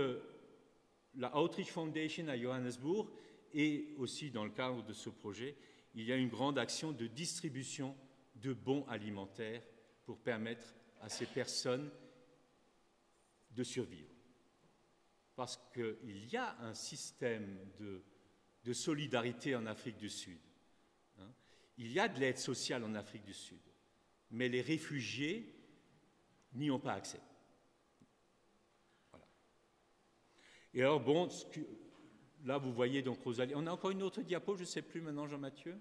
la Outreach Foundation à Johannesburg et aussi dans le cadre de ce projet, il y a une grande action de distribution de bons alimentaires pour permettre à ces personnes de survivre. Parce qu'il y a un système de solidarité en Afrique du Sud. Il y a de l'aide sociale en Afrique du Sud, mais les réfugiés n'y ont pas accès. Et alors, bon, là, vous voyez donc Rosalie. On a encore une autre diapo, je ne sais plus maintenant, Jean-Mathieu.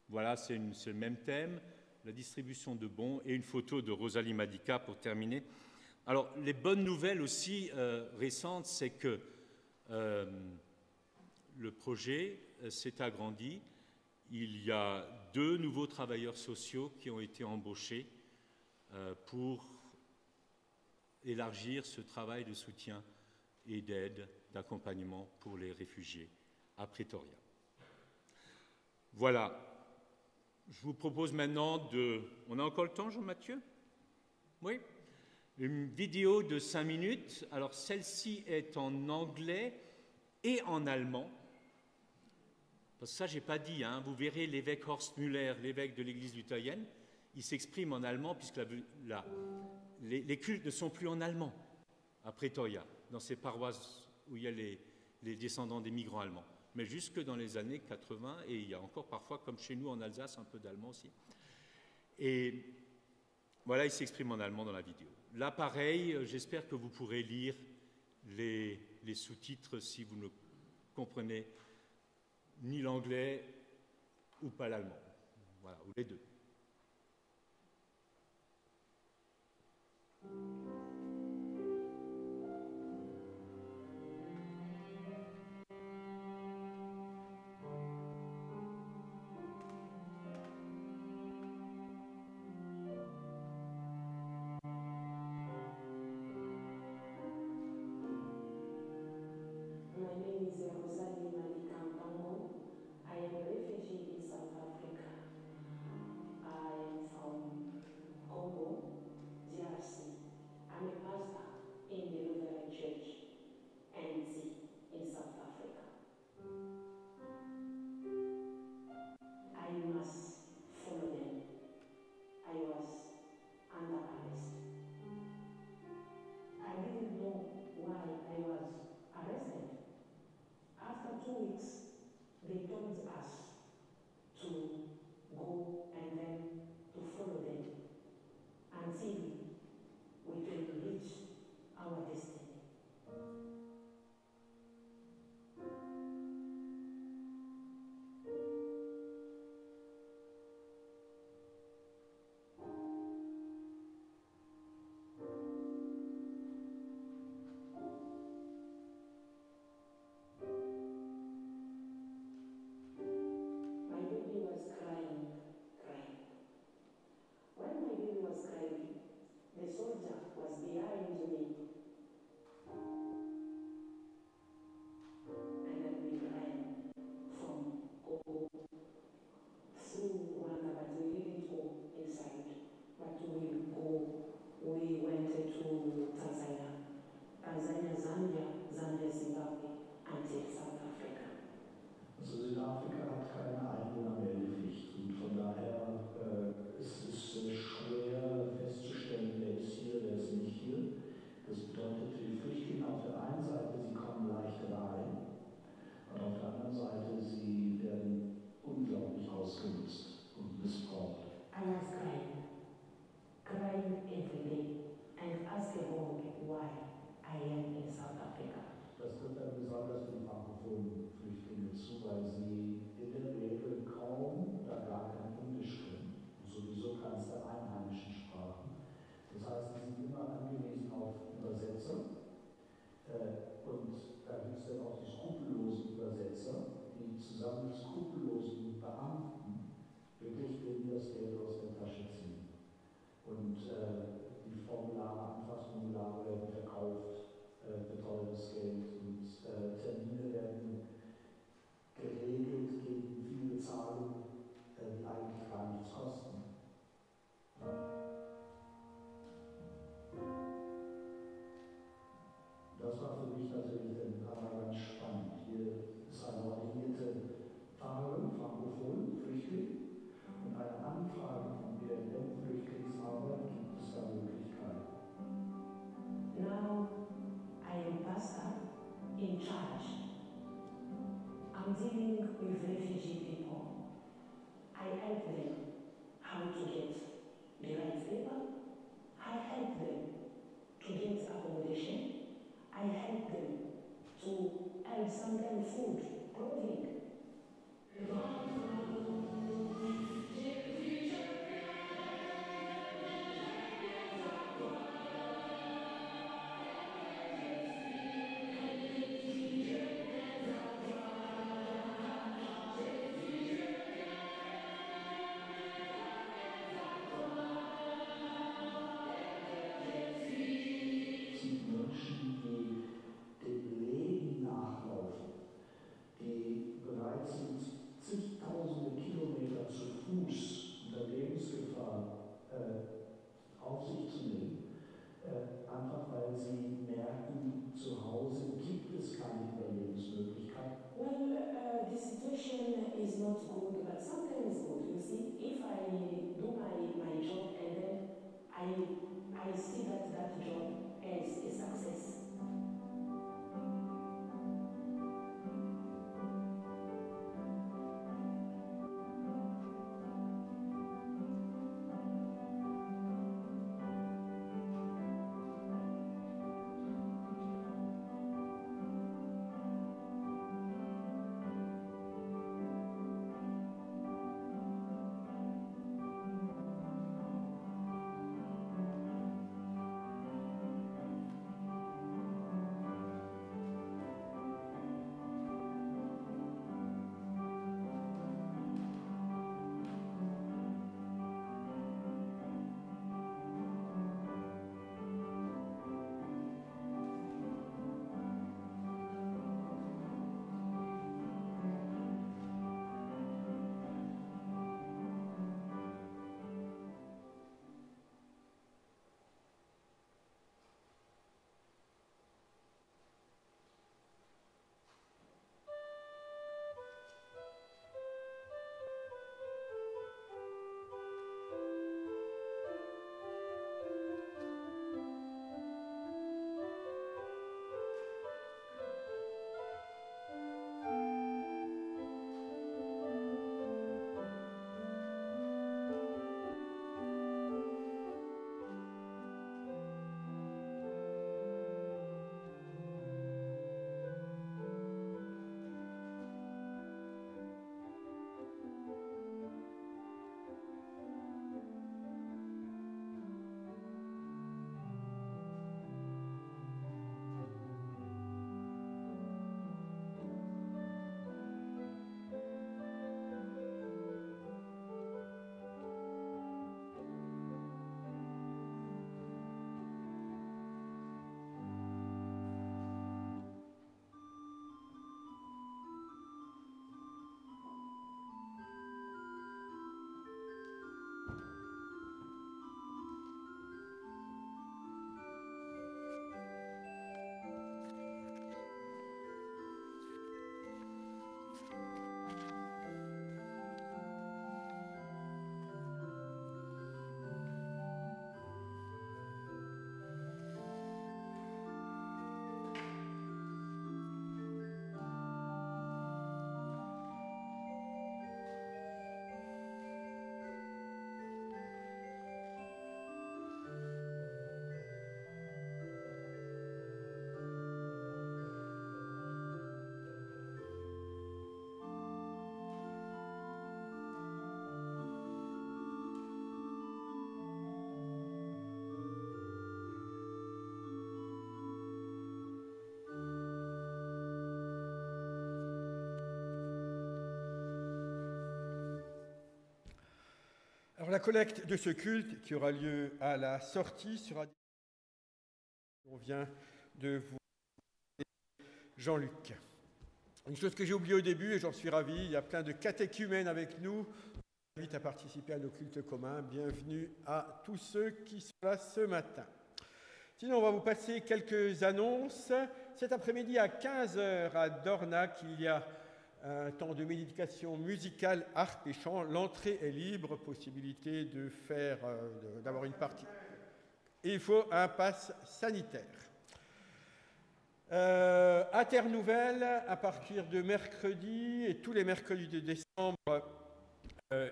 Voilà, c'est le même thème, la distribution de bons et une photo de Rosalie Madica pour terminer. Alors, les bonnes nouvelles aussi récentes, c'est que le projet s'est agrandi. Il y a 2 nouveaux travailleurs sociaux qui ont été embauchés pour élargir ce travail de soutien et d'aide, d'accompagnement pour les réfugiés à Pretoria. Voilà. Je vous propose maintenant de... On a encore le temps, Jean-Mathieu? Oui? Une vidéo de 5 minutes. Alors, celle-ci est en anglais et en allemand. Parce que ça, je n'ai pas dit. Hein. Vous verrez l'évêque Horst Müller, l'évêque de l'église luthérienne, il s'exprime en allemand puisque les cultes ne sont plus en allemand à Pretoria, dans ces paroisses où il y a les descendants des migrants allemands. Mais jusque dans les années 80, et il y a encore parfois, comme chez nous en Alsace, un peu d'allemand aussi. Et voilà, il s'exprime en allemand dans la vidéo. Là, pareil, j'espère que vous pourrez lire les sous-titres si vous ne comprenez ni l'anglais ou pas l'allemand. Voilà, ou les deux. My name is Rosalie Madica Mpango. I am a refugee in South Africa. I am from Congo, DRC. I'm a pastor in the Lutheran Church, NC, in South Africa. I must follow them. I was under arrest. I didn't know why I was arrested. After 2 weeks, they told us to go and then to follow them until we can reach our destiny. My baby was crying. When my baby was crying, the soldier was behind me. And then we ran from Congo through Rwanda, but we didn't go inside. But we went to Tanzania, Zambia, Zimbabwe, until South Africa. Also Südafrika hat keine Einwohnermeldepflicht und von daher ist es schwer festzustellen, wer ist hier, wer ist nicht hier. Das bedeutet, die Flüchtlinge auf der einen Seite, sie kommen leichter rein und auf der anderen Seite, sie werden unglaublich ausgenutzt und missbraucht. I was crying every day and asking God why I am in South Africa. Das trifft dann besonders die frankophonen Flüchtlinge zu, weil sie in der Regel kaum oder gar kein Englisch können, sowieso keines der einheimischen Sprachen. Das heißt, sie sind immer angewiesen auf Übersetzer. Und da gibt es dann auch die skrupellosen Übersetzer, die zusammen mit skrupellosen Beamten wirklich denen das Geld aus der Tasche ziehen. Und die Antragsformulare werden verkauft, beteures Geld und Termine werden geregelt gegen viele Zahlungen, die eigentlich gar nichts kosten. Das war für mich natürlich dann ganz spannend. Hier ist eine ordinierte Pfarrerin, frankophon, Flüchtling, und eine Anfrage von BLM, Flüchtlingsarbeit, gibt es da Möglichkeiten. Now I am pastor in charge. I'm dealing with refugee people. I help them how to get the right paper. I help them to get accommodation. I help food, clothing. sind Menschen, die dem Leben nachlaufen, die bereit sind, zigtausende Kilometer zu Fuß unter Lebensgefahr auf sich zu nehmen, einfach weil sie merken, zu Hause gibt es keine Überlebensmöglichkeit. Well, the situation is not good, but sometimes good. You see, if I do my job and then I see that job as a success. Alors la collecte de ce culte qui aura lieu à la sortie sera... On vient de vous... Jean-Luc. Une chose que j'ai oubliée au début, et j'en suis ravi, il y a plein de catéchumènes avec nous. Je vous invite à participer à nos cultes communs. Bienvenue à tous ceux qui sont là ce matin. Sinon, on va vous passer quelques annonces. Cet après-midi à 15h à Dornac, il y a un temps de méditation musicale, harpe et chant. L'entrée est libre, possibilité de faire, d'avoir une partie. Et il faut un pass sanitaire. À Terre Nouvelle, à partir de mercredi et tous les mercredis de décembre,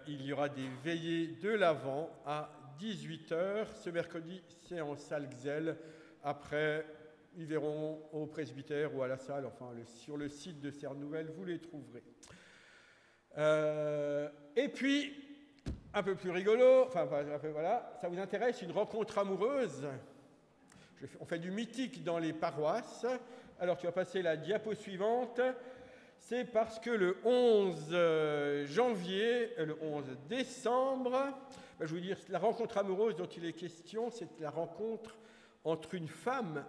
il y aura des veillées de l'Avent à 18h. Ce mercredi, c'est en salle Xel, après ils verront au presbytère ou à la salle, enfin sur le site de Serre Nouvelle, vous les trouverez. Et puis, un peu plus rigolo, enfin voilà, ça vous intéresse, une rencontre amoureuse. On fait du mythique dans les paroisses. Alors tu vas passer la diapo suivante. C'est parce que le 11 janvier, le 11 décembre, je veux dire, la rencontre amoureuse dont il est question, c'est la rencontre entre une femme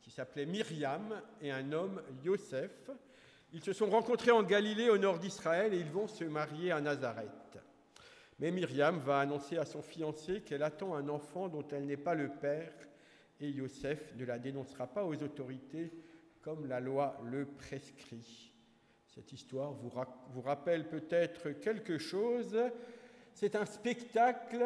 qui s'appelait Myriam et un homme, Yosef. Ils se sont rencontrés en Galilée, au nord d'Israël, et ils vont se marier à Nazareth. Mais Myriam va annoncer à son fiancé qu'elle attend un enfant dont elle n'est pas le père, et Yosef ne la dénoncera pas aux autorités comme la loi le prescrit. Cette histoire vous rappelle peut-être quelque chose. C'est un spectacle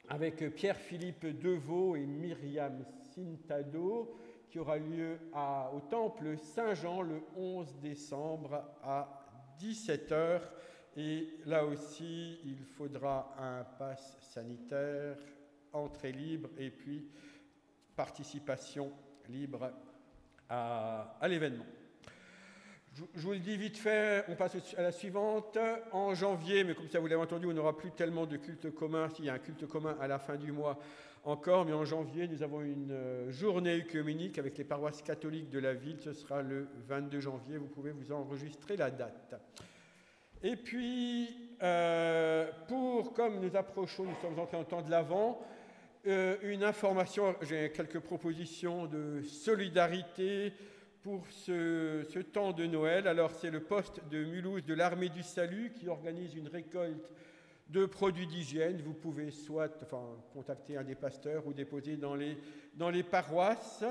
avec Pierre-Philippe Deveau et Myriam Sintado qui aura lieu au Temple Saint-Jean le 11 décembre à 17h. Et là aussi, il faudra un pass sanitaire, entrée libre et puis participation libre à l'événement. Je vous le dis vite fait, on passe à la suivante. En janvier, mais comme ça vous l'avez entendu, on n'aura plus tellement de cultes communs. Il y a un culte commun à la fin du mois encore, mais en janvier, nous avons une journée œcuménique avec les paroisses catholiques de la ville. Ce sera le 22 janvier, vous pouvez vous enregistrer la date. Et puis, comme nous approchons, nous sommes entrés en temps de l'Avent, une information, j'ai quelques propositions de solidarité pour ce temps de Noël. Alors, c'est le poste de Mulhouse de l'Armée du Salut qui organise une récolte de produits d'hygiène. Vous pouvez contacter un des pasteurs ou déposer dans les paroisses.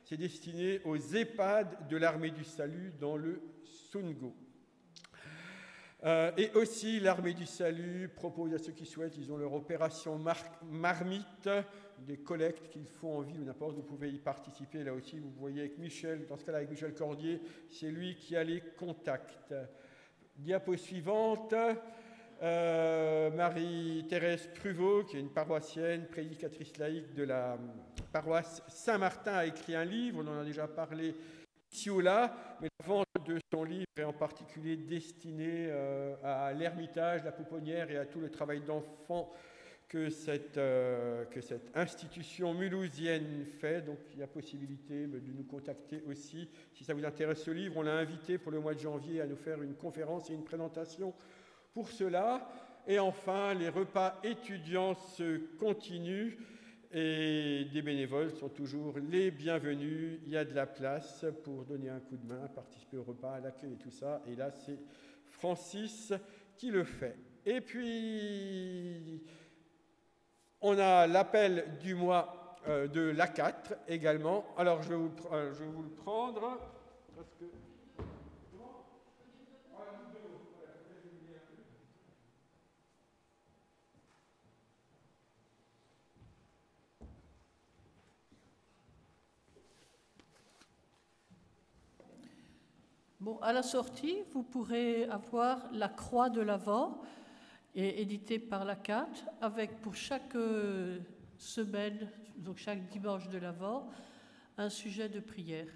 C'est destiné aux EHPAD de l'Armée du Salut dans le Sungo. Et aussi, l'Armée du Salut propose à ceux qui souhaitent, ils ont leur opération marmite, des collectes qu'ils font en ville ou n'importe, vous pouvez y participer. Là aussi, vous voyez avec Michel, dans ce cas-là avec Michel Cordier, c'est lui qui a les contacts. Diapo suivante, Marie-Thérèse Pruvot, qui est une paroissienne, prédicatrice laïque de la paroisse Saint-Martin, a écrit un livre, on en a déjà parlé ici ou là, mais la vente de son livre est en particulier destinée à l'Ermitage, la Pouponnière et à tout le travail d'enfants que cette institution mulhousienne fait. Donc il y a possibilité de nous contacter aussi. Si ça vous intéresse ce livre, on l'a invité pour le mois de janvier à nous faire une conférence et une présentation pour cela. Et enfin, les repas étudiants se continuent. Et des bénévoles sont toujours les bienvenus. Il y a de la place pour donner un coup de main, participer au repas, à l'accueil et tout ça. Et là, c'est Francis qui le fait. Et puis, on a l'appel du mois de l'A4 également. Alors, je vais vous le prendre. Parce que... Bon, à la sortie, vous pourrez avoir la Croix de l'Avent, éditée par l'A4, avec pour chaque semaine, donc chaque dimanche de l'Avent, un sujet de prière.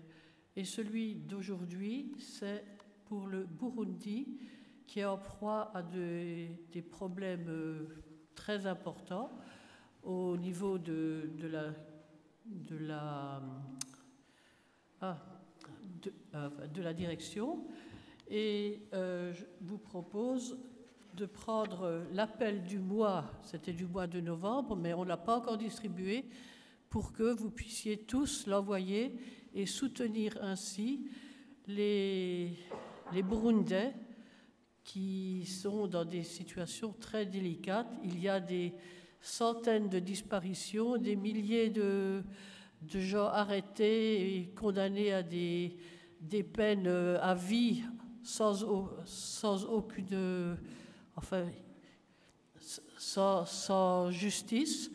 Et celui d'aujourd'hui, c'est pour le Burundi, qui est en proie à des problèmes très importants au niveau de la direction. Et je vous propose de prendre l'appel du mois, c'était du mois de novembre, mais on ne l'a pas encore distribué, pour que vous puissiez tous l'envoyer et soutenir ainsi les Burundais qui sont dans des situations très délicates. Il y a des centaines de disparitions, des milliers de gens arrêtés et condamnés à des peines à vie sans aucune... sans justice.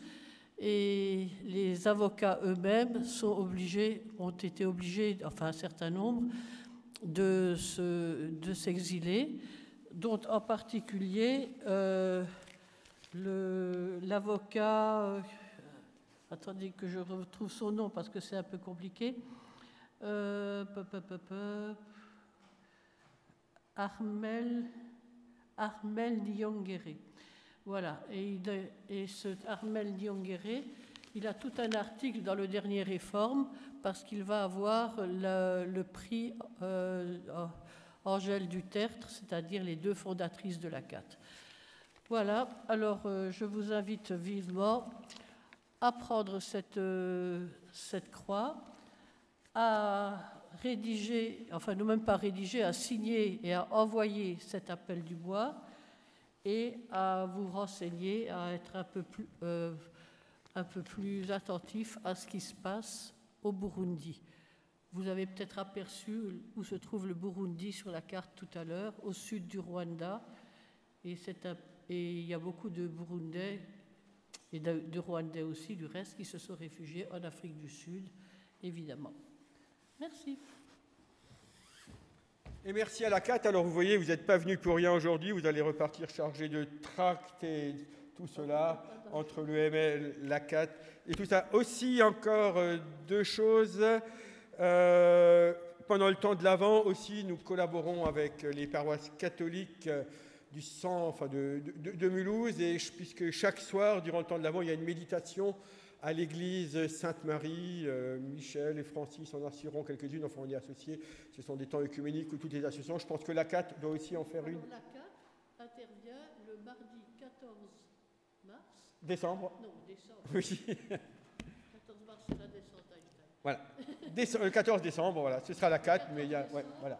Et les avocats eux-mêmes ont été obligés, un certain nombre, de s'exiler, dont en particulier l'avocat Attendez que je retrouve son nom parce que c'est un peu compliqué. Armel Nyongere. Voilà. Et ce Armel Nyongere, il a tout un article dans le dernier Réforme parce qu'il va avoir le prix Angèle Dutertre, c'est-à-dire les 2 fondatrices de la CAT. Voilà. Alors, je vous invite vivement à prendre cette croix, à rédiger, enfin, non même pas rédiger, à signer et à envoyer cet appel du bois et à vous renseigner, à être un peu plus attentif à ce qui se passe au Burundi. Vous avez peut-être aperçu où se trouve le Burundi sur la carte tout à l'heure, au sud du Rwanda, et il y a beaucoup de Burundais et de Rwandais aussi, du reste, qui se sont réfugiés en Afrique du Sud, évidemment. Merci. Et merci à la CAT. Alors vous voyez, vous n'êtes pas venu pour rien aujourd'hui, vous allez repartir chargé de tracts et tout cela, entre le ML, la CAT et tout ça. Aussi encore 2 choses. Pendant le temps de l'Avent aussi, nous collaborons avec les paroisses catholiques du centre de Mulhouse, et puisque chaque soir, durant le temps de l'Avent, il y a une méditation à l'église Sainte-Marie. Michel et Francis en assureront quelques-unes, enfin on y est associés. Ce sont des temps œcuméniques où toutes les associations, je pense que la CAT doit aussi en faire une. La CAT intervient le mardi 14 mars. Décembre. Non, décembre. Oui. 14 mars, c'est la descente à Einstein. Voilà. Le 14 décembre, voilà, ce sera la CAT, mais il y a... Ouais, voilà.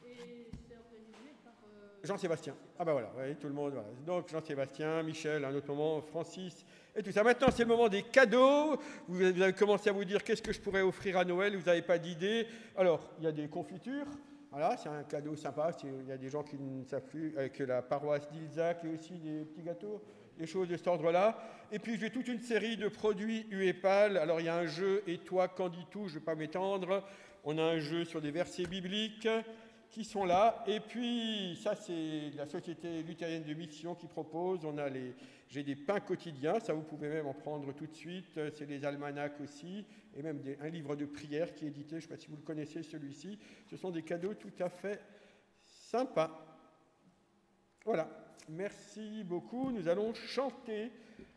Et c'est organisé par... Jean-Sébastien. Ah ben voilà, ouais, tout le monde. Voilà. Donc Jean-Sébastien, Michel, à un autre moment, Francis, et tout ça. Maintenant, c'est le moment des cadeaux. Vous avez commencé à vous dire qu'est-ce que je pourrais offrir à Noël. Vous n'avez pas d'idée. Alors, il y a des confitures. Voilà, c'est un cadeau sympa. Il y a des gens qui ne savent plus, avec la paroisse d'Ilzac, et aussi des petits gâteaux, des choses de cet ordre-là. Et puis, j'ai toute une série de produits UEPAL. Alors, il y a un jeu « Et toi, qu'en dis-tu » Je ne vais pas m'étendre. On a un jeu sur des versets bibliques qui sont là. Et puis, ça, c'est la Société luthérienne de mission qui propose. J'ai des pains quotidiens, ça vous pouvez même en prendre tout de suite. C'est les almanachs aussi, et même un livre de prière qui est édité. Je ne sais pas si vous le connaissez, celui-ci. Ce sont des cadeaux tout à fait sympas. Voilà. Merci beaucoup. Nous allons chanter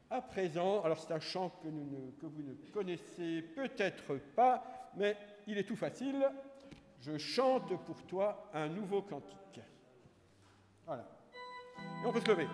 à présent. Alors, c'est un chant que vous ne connaissez peut-être pas, mais il est tout facile. Je chante pour toi un nouveau cantique. Voilà. Et on peut se lever.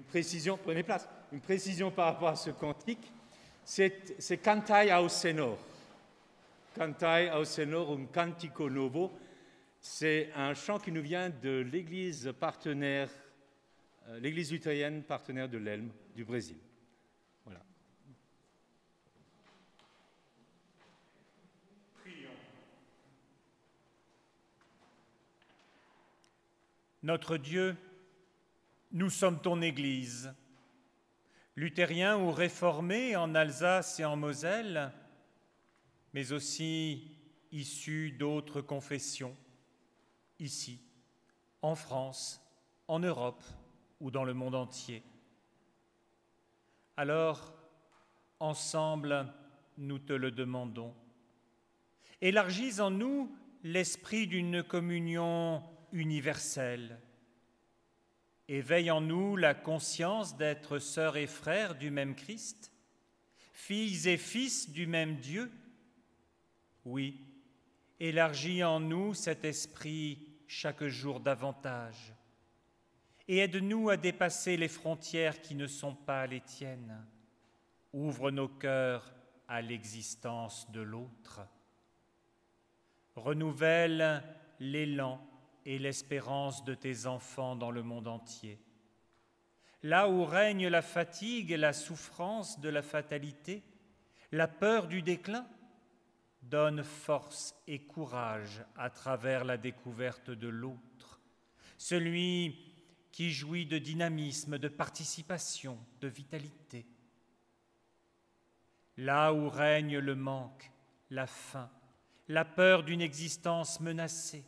précision, prenez place, une précision par rapport à ce cantique, c'est Cantai au Senor. Cantai au Senor, un cantico novo, c'est un chant qui nous vient de l'église partenaire, l'église luthérienne partenaire de l'Elme, du Brésil. Voilà. Notre Dieu, nous sommes ton Église, luthériens ou réformés en Alsace et en Moselle, mais aussi issus d'autres confessions, ici, en France, en Europe ou dans le monde entier. Alors, ensemble, nous te le demandons. Élargis en nous l'esprit d'une communion universelle. Éveille en nous la conscience d'être sœurs et frères du même Christ, filles et fils du même Dieu. Oui, élargis en nous cet esprit chaque jour davantage et aide-nous à dépasser les frontières qui ne sont pas les tiennes. Ouvre nos cœurs à l'existence de l'autre. Renouvelle l'élan et l'espérance de tes enfants dans le monde entier. Là où règne la fatigue et la souffrance de la fatalité, la peur du déclin, donne force et courage à travers la découverte de l'autre, celui qui jouit de dynamisme, de participation, de vitalité. Là où règne le manque, la faim, la peur d'une existence menacée,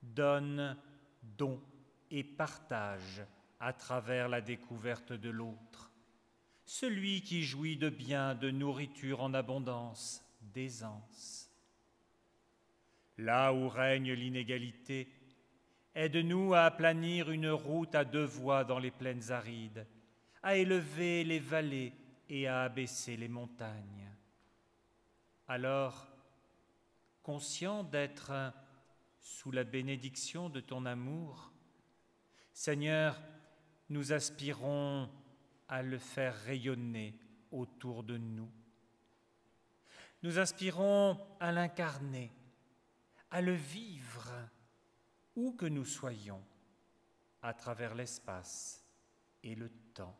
donne, don et partage à travers la découverte de l'autre, celui qui jouit de biens, de nourriture en abondance, d'aisance. Là où règne l'inégalité, aide-nous à aplanir une route à deux voies dans les plaines arides, à élever les vallées et à abaisser les montagnes. Alors, conscient d'être sous la bénédiction de ton amour, Seigneur, nous aspirons à le faire rayonner autour de nous. Nous aspirons à l'incarner, à le vivre, où que nous soyons, à travers l'espace et le temps.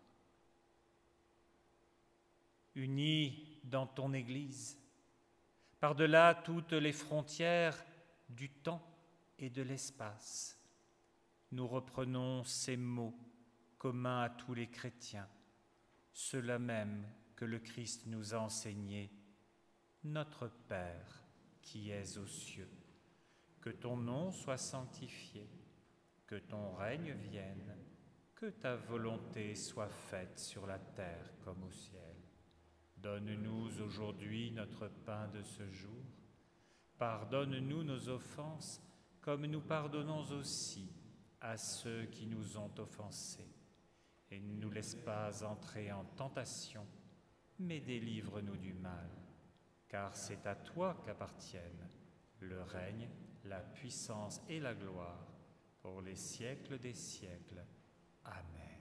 Unis dans ton Église, par-delà toutes les frontières du temps et de l'espace, nous reprenons ces mots communs à tous les chrétiens, ceux-là même que le Christ nous a enseignés. Notre Père qui es aux cieux, que ton nom soit sanctifié, que ton règne vienne, que ta volonté soit faite sur la terre comme au ciel. Donne-nous aujourd'hui notre pain de ce jour. Pardonne-nous nos offenses, comme nous pardonnons aussi à ceux qui nous ont offensés. Et ne nous laisse pas entrer en tentation, mais délivre-nous du mal. Car c'est à toi qu'appartiennent le règne, la puissance et la gloire pour les siècles des siècles. Amen.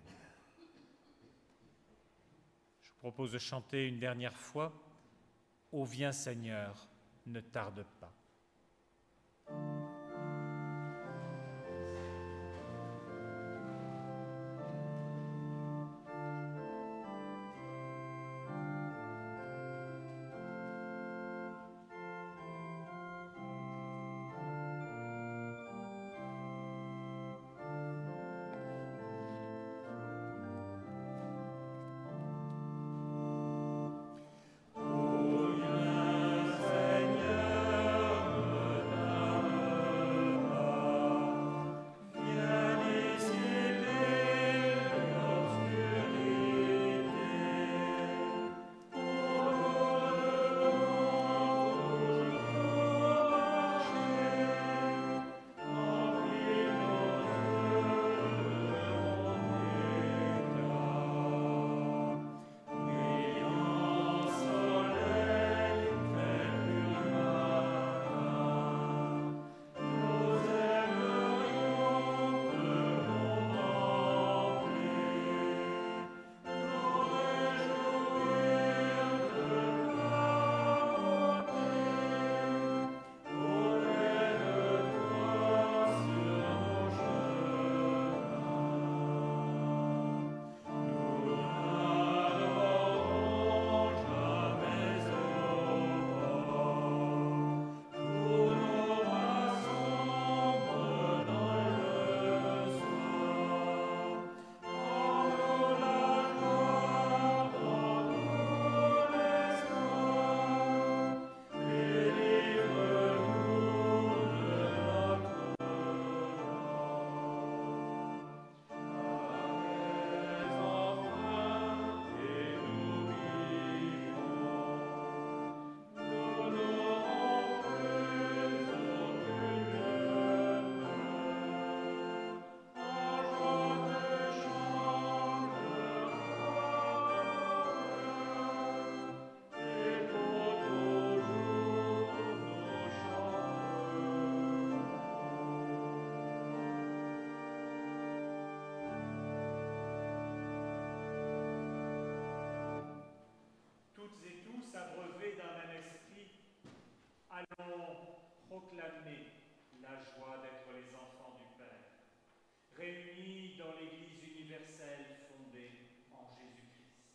Je vous propose de chanter une dernière fois « Ô viens Seigneur, ne tarde pas ». Seigneur, allons proclamer la joie d'être les enfants du Père, réunis dans l'Église universelle fondée en Jésus-Christ.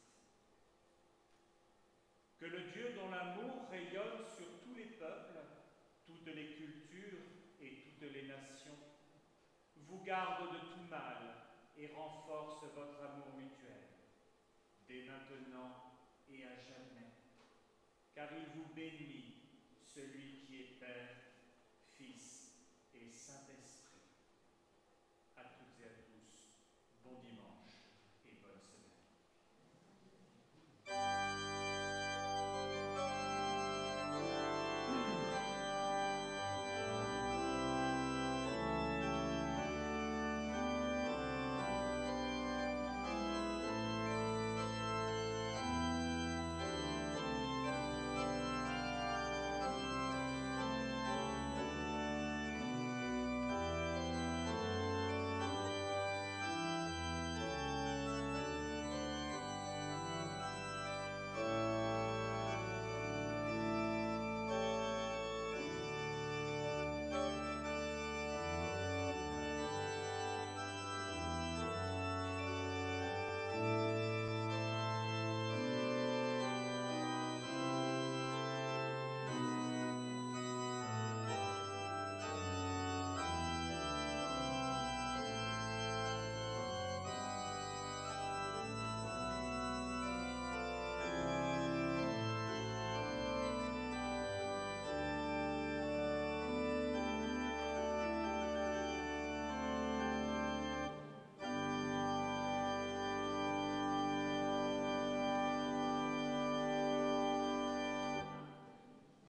Que le Dieu dont l'amour rayonne sur tous les peuples, toutes les cultures et toutes les nations, vous garde de tout mal et renforce votre amour mutuel, dès maintenant et à jamais, car il vous bénit